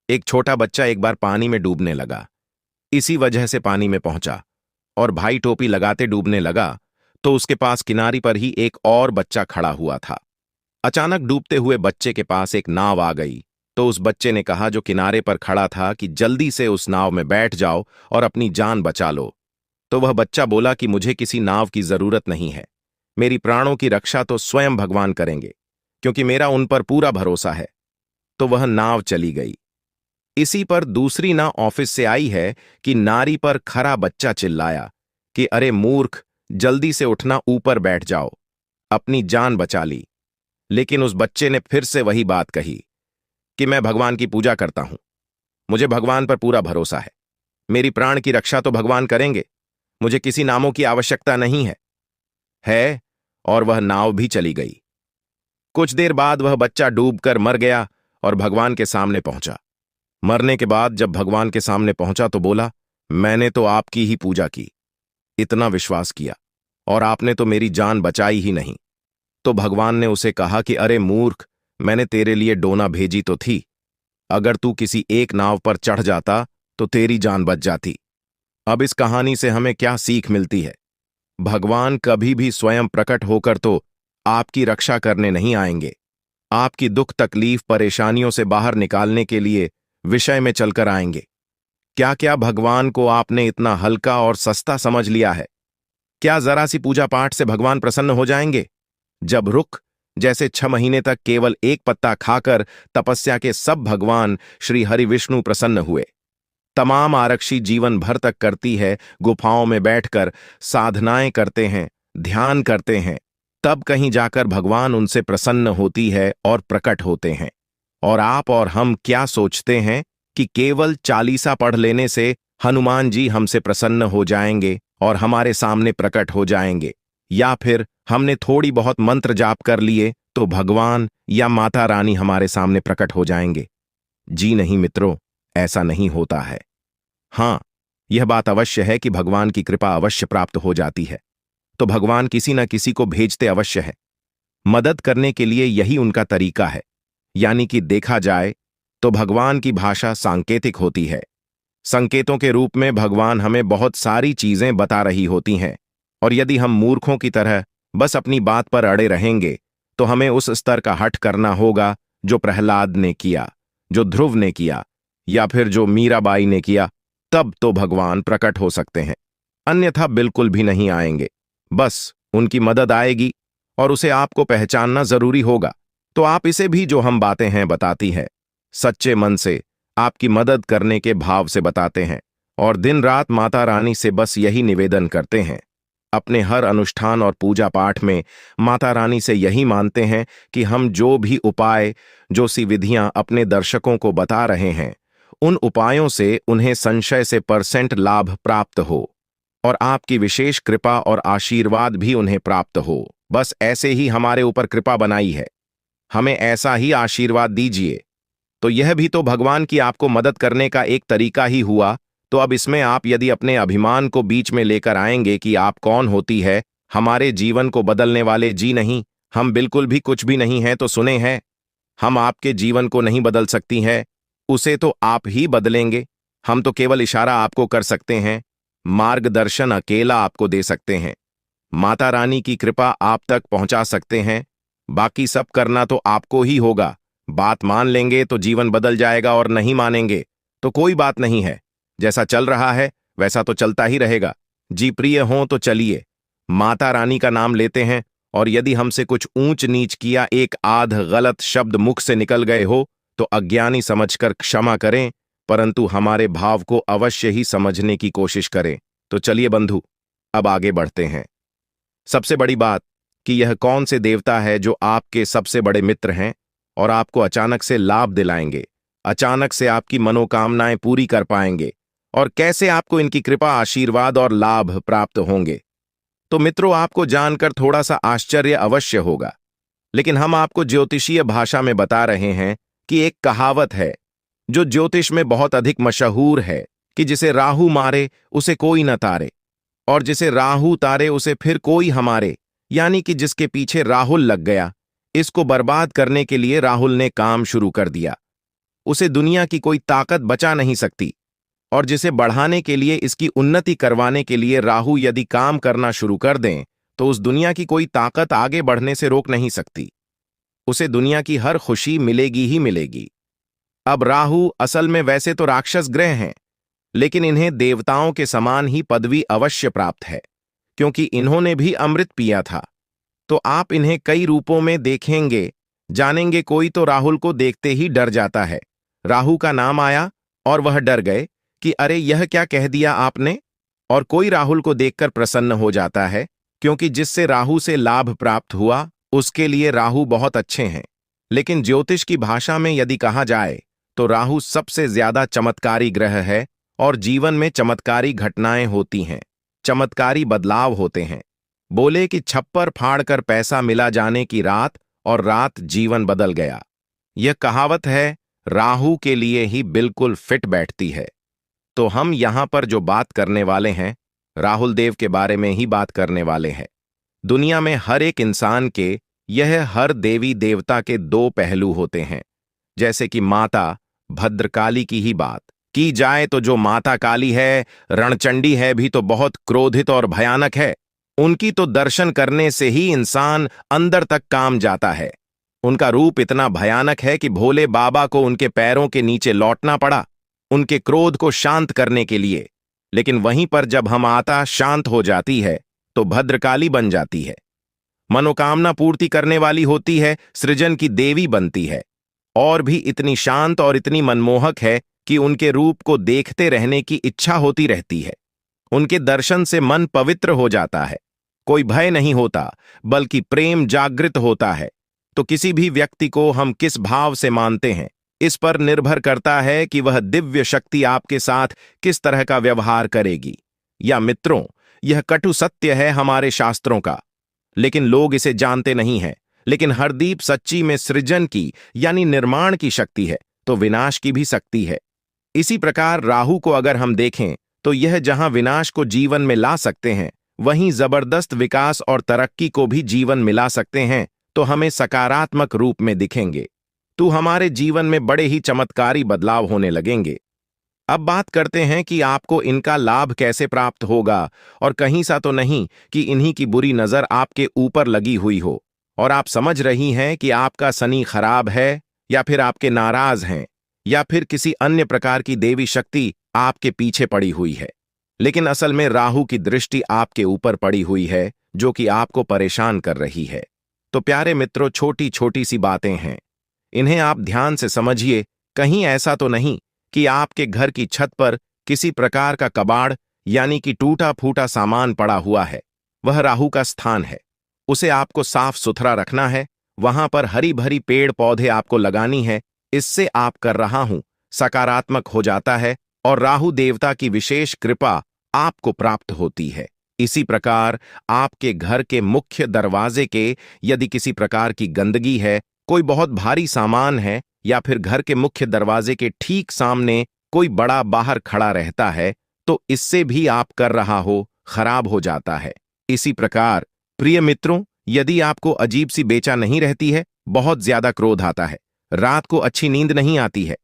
एक छोटा बच्चा एक बार पानी में डूबने लगा। इसी वजह से पानी में पहुंचा और भाई टोपी लगाते डूबने लगा तो उसके पास किनारे पर ही एक और बच्चा खड़ा हुआ था। अचानक डूबते हुए बच्चे के पास एक नाव आ गई तो उस बच्चे ने कहा जो किनारे पर खड़ा था कि जल्दी से उस नाव में बैठ जाओ और अपनी जान बचा लो। तो वह बच्चा बोला कि मुझे किसी नाव की जरूरत नहीं है, मेरी प्राणों की रक्षा तो स्वयं भगवान करेंगे, क्योंकि मेरा उन पर पूरा भरोसा है। तो वह नाव चली गई। इसी पर दूसरी नाव ऑफिस से आई है कि नारी पर खरा बच्चा चिल्लाया कि अरे मूर्ख, जल्दी से उठना, ऊपर बैठ जाओ, अपनी जान बचा ली। लेकिन उस बच्चे ने फिर से वही बात कही कि मैं भगवान की पूजा करता हूं, मुझे भगवान पर पूरा भरोसा है, मेरी प्राण की रक्षा तो भगवान करेंगे, मुझे किसी नामों की आवश्यकता नहीं है। और वह नाव भी चली गई। कुछ देर बाद वह बच्चा डूबकर मर गया और भगवान के सामने पहुंचा। मरने के बाद जब भगवान के सामने पहुंचा तो बोला, मैंने तो आपकी ही पूजा की, इतना विश्वास किया, और आपने तो मेरी जान बचाई ही नहीं। तो भगवान ने उसे कहा कि अरे मूर्ख, मैंने तेरे लिए डोना भेजी तो थी, अगर तू किसी एक नाव पर चढ़ जाता तो तेरी जान बच जाती। अब इस कहानी से हमें क्या सीख मिलती है? भगवान कभी भी स्वयं प्रकट होकर तो आपकी रक्षा करने नहीं आएंगे, आपकी दुख तकलीफ परेशानियों से बाहर निकालने के लिए विषय में चलकर आएंगे। क्या क्या भगवान को आपने इतना हल्का और सस्ता समझ लिया है? क्या जरा सी पूजा पाठ से भगवान प्रसन्न हो जाएंगे? जब रुख जैसे 6 महीने तक केवल एक पत्ता खाकर तपस्या के सब भगवान श्री हरि विष्णु प्रसन्न हुए। तमाम आरक्षी जीवन भर तक करती है, गुफाओं में बैठकर साधनाएं करते हैं, ध्यान करते हैं, तब कहीं जाकर भगवान उनसे प्रसन्न होती है और प्रकट होते हैं। और आप और हम क्या सोचते हैं कि केवल चालीसा पढ़ लेने से हनुमान जी हमसे प्रसन्न हो जाएंगे और हमारे सामने प्रकट हो जाएंगे, या फिर हमने थोड़ी बहुत मंत्र जाप कर लिए तो भगवान या माता रानी हमारे सामने प्रकट हो जाएंगे? जी नहीं मित्रों, ऐसा नहीं होता है। हाँ, यह बात अवश्य है कि भगवान की कृपा अवश्य प्राप्त हो जाती है, तो भगवान किसी न किसी को भेजते अवश्य है। मदद करने के लिए यही उनका तरीका है। यानी कि देखा जाए तो भगवान की भाषा सांकेतिक होती है। संकेतों के रूप में भगवान हमें बहुत सारी चीजें बता रही होती हैं, और यदि हम मूर्खों की तरह बस अपनी बात पर अड़े रहेंगे तो हमें उस स्तर का हठ करना होगा जो प्रहलाद ने किया, जो ध्रुव ने किया, या फिर जो मीराबाई ने किया। तब तो भगवान प्रकट हो सकते हैं, अन्यथा बिल्कुल भी नहीं आएंगे। बस उनकी मदद आएगी और उसे आपको पहचानना जरूरी होगा। तो आप इसे भी जो हम बातें हैं बताती है, सच्चे मन से आपकी मदद करने के भाव से बताते हैं, और दिन रात माता रानी से बस यही निवेदन करते हैं। अपने हर अनुष्ठान और पूजा पाठ में माता रानी से यही मानते हैं कि हम जो भी उपाय, जो सी विधियां अपने दर्शकों को बता रहे हैं, उन उपायों से उन्हें संशय से % लाभ प्राप्त हो, और आपकी विशेष कृपा और आशीर्वाद भी उन्हें प्राप्त हो। बस ऐसे ही हमारे ऊपर कृपा बनाई है, हमें ऐसा ही आशीर्वाद दीजिए। तो यह भी तो भगवान की आपको मदद करने का एक तरीका ही हुआ। तो अब इसमें आप यदि अपने अभिमान को बीच में लेकर आएंगे कि आप कौन होती है हमारे जीवन को बदलने वाले, जी नहीं, हम बिल्कुल भी कुछ भी नहीं हैं। तो सुने हैं, हम आपके जीवन को नहीं बदल सकती हैं, उसे तो आप ही बदलेंगे। हम तो केवल इशारा आपको कर सकते हैं, मार्गदर्शन अकेला आपको दे सकते हैं। माता रानी की कृपा आप तक पहुंचा सकते हैं। बाकी सब करना तो आपको ही होगा। बात मान लेंगे तो जीवन बदल जाएगा और नहीं मानेंगे तो कोई बात नहीं है। जैसा चल रहा है वैसा तो चलता ही रहेगा। जी प्रिय हों तो चलिए, माता रानी का नाम लेते हैं, और यदि हमसे कुछ ऊंच नीच किया, एक आध गलत शब्द मुख से निकल गए हो तो अज्ञानी समझकर क्षमा करें, परंतु हमारे भाव को अवश्य ही समझने की कोशिश करें। तो चलिए बंधु, अब आगे बढ़ते हैं। सबसे बड़ी बात कि यह कौन से देवता है जो आपके सबसे बड़े मित्र हैं और आपको अचानक से लाभ दिलाएंगे, अचानक से आपकी मनोकामनाएं पूरी कर पाएंगे, और कैसे आपको इनकी कृपा, आशीर्वाद और लाभ प्राप्त होंगे। तो मित्रों, आपको जानकर थोड़ा सा आश्चर्य अवश्य होगा, लेकिन हम आपको ज्योतिषीय भाषा में बता रहे हैं कि एक कहावत है जो ज्योतिष में बहुत अधिक मशहूर है कि जिसे राहु मारे उसे कोई न तारे, और जिसे राहु तारे उसे फिर कोई हमारे। यानी कि जिसके पीछे राहुल लग गया, इसको बर्बाद करने के लिए राहुल ने काम शुरू कर दिया, उसे दुनिया की कोई ताकत बचा नहीं सकती। और जिसे बढ़ाने के लिए, इसकी उन्नति करवाने के लिए राहु यदि काम करना शुरू कर दें तो उस दुनिया की कोई ताकत आगे बढ़ने से रोक नहीं सकती। उसे दुनिया की हर खुशी मिलेगी ही मिलेगी। अब राहु असल में वैसे तो राक्षस ग्रह हैं, लेकिन इन्हें देवताओं के समान ही पदवी अवश्य प्राप्त है, क्योंकि इन्होंने भी अमृत पिया था। तो आप इन्हें कई रूपों में देखेंगे, जानेंगे। कोई तो राहुल को देखते ही डर जाता है। राहु का नाम आया और वह डर गए कि अरे यह क्या कह दिया आपने। और कोई राहुल को देखकर प्रसन्न हो जाता है, क्योंकि जिससे राहु से लाभ प्राप्त हुआ उसके लिए राहु बहुत अच्छे हैं। लेकिन ज्योतिष की भाषा में यदि कहा जाए तो राहु सबसे ज्यादा चमत्कारी ग्रह है, और जीवन में चमत्कारी घटनाएं होती हैं, चमत्कारी बदलाव होते हैं। बोले कि छप्पर फाड़कर पैसा मिला जाने की रात, और रात जीवन बदल गया। यह कहावत है राहु के लिए ही बिल्कुल फिट बैठती है। तो हम यहां पर जो बात करने वाले हैं, राहुल देव के बारे में ही बात करने वाले हैं। दुनिया में हर एक इंसान के, यह हर देवी देवता के दो पहलू होते हैं। जैसे कि माता भद्रकाली की ही बात की जाए तो जो माता काली है, रणचंडी है, भी तो बहुत क्रोधित और भयानक है। उनकी तो दर्शन करने से ही इंसान अंदर तक काम जाता है। उनका रूप इतना भयानक है कि भोले बाबा को उनके पैरों के नीचे लौटना पड़ा उनके क्रोध को शांत करने के लिए। लेकिन वहीं पर जब हम माता शांत हो जाती है तो भद्रकाली बन जाती है, मनोकामना पूर्ति करने वाली होती है, सृजन की देवी बनती है, और भी इतनी शांत और इतनी मनमोहक है कि उनके रूप को देखते रहने की इच्छा होती रहती है। उनके दर्शन से मन पवित्र हो जाता है। कोई भय नहीं होता, बल्कि प्रेम जागृत होता है। तो किसी भी व्यक्ति को हम किस भाव से मानते हैं, इस पर निर्भर करता है कि वह दिव्य शक्ति आपके साथ किस तरह का व्यवहार करेगी। या मित्रों, यह कटु सत्य है हमारे शास्त्रों का, लेकिन लोग इसे जानते नहीं हैं। लेकिन हरदीप सच्ची में सृजन की यानी निर्माण की शक्ति है, तो विनाश की भी शक्ति है। इसी प्रकार राहु को अगर हम देखें तो यह जहां विनाश को जीवन में ला सकते हैं, वहीं जबरदस्त विकास और तरक्की को भी जीवन मिला सकते हैं, तो हमें सकारात्मक रूप में दिखेंगे। तो हमारे जीवन में बड़े ही चमत्कारी बदलाव होने लगेंगे। अब बात करते हैं कि आपको इनका लाभ कैसे प्राप्त होगा, और कहीं सा तो नहीं कि इन्हीं की बुरी नजर आपके ऊपर लगी हुई हो और आप समझ रही हैं कि आपका शनि खराब है, या फिर आपके नाराज हैं, या फिर किसी अन्य प्रकार की देवी शक्ति आपके पीछे पड़ी हुई है। लेकिन असल में राहु की दृष्टि आपके ऊपर पड़ी हुई है, जो कि आपको परेशान कर रही है। तो प्यारे मित्रों, छोटी छोटी सी बातें हैं, इन्हें आप ध्यान से समझिए। कहीं ऐसा तो नहीं कि आपके घर की छत पर किसी प्रकार का कबाड़ यानी कि टूटा फूटा सामान पड़ा हुआ है। वह राहु का स्थान है, उसे आपको साफ सुथरा रखना है। वहां पर हरी भरी पेड़ पौधे आपको लगानी है। इससे आप कर रहा हूं सकारात्मक हो जाता है, और राहु देवता की विशेष कृपा आपको प्राप्त होती है। इसी प्रकार आपके घर के मुख्य दरवाजे के यदि किसी प्रकार की गंदगी है, कोई बहुत भारी सामान है, या फिर घर के मुख्य दरवाजे के ठीक सामने कोई बड़ा बाहर खड़ा रहता है, तो इससे भी आप कर रहा हो खराब हो जाता है। इसी प्रकार प्रिय मित्रों, यदि आपको अजीब सी बेचैनी नहीं रहती है, बहुत ज्यादा क्रोध आता है, रात को अच्छी नींद नहीं आती है,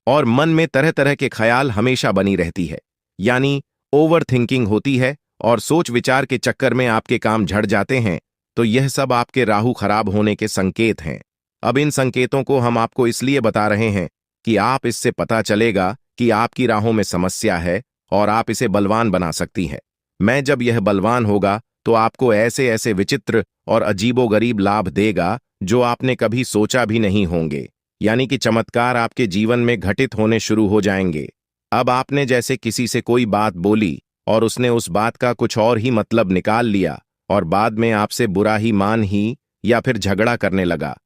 और मन में तरह तरह के ख्याल हमेशा बनी रहती है, यानी ओवर थिंकिंग होती है, और सोच विचार के चक्कर में आपके काम झड़ जाते हैं, तो यह सब आपके राहु खराब होने के संकेत हैं। अब इन संकेतों को हम आपको इसलिए बता रहे हैं कि आप इससे पता चलेगा कि आपकी राहों में समस्या है और आप इसे बलवान बना सकती हैं। मैं जब यह बलवान होगा तो आपको ऐसे ऐसे विचित्र और अजीबोगरीब लाभ देगा जो आपने कभी सोचा भी नहीं होंगे, यानी कि चमत्कार आपके जीवन में घटित होने शुरू हो जाएंगे। अब आपने जैसे किसी से कोई बात बोली और उसने उस बात का कुछ और ही मतलब निकाल लिया और बाद में आपसे बुरा ही मान ही या फिर झगड़ा करने लगा,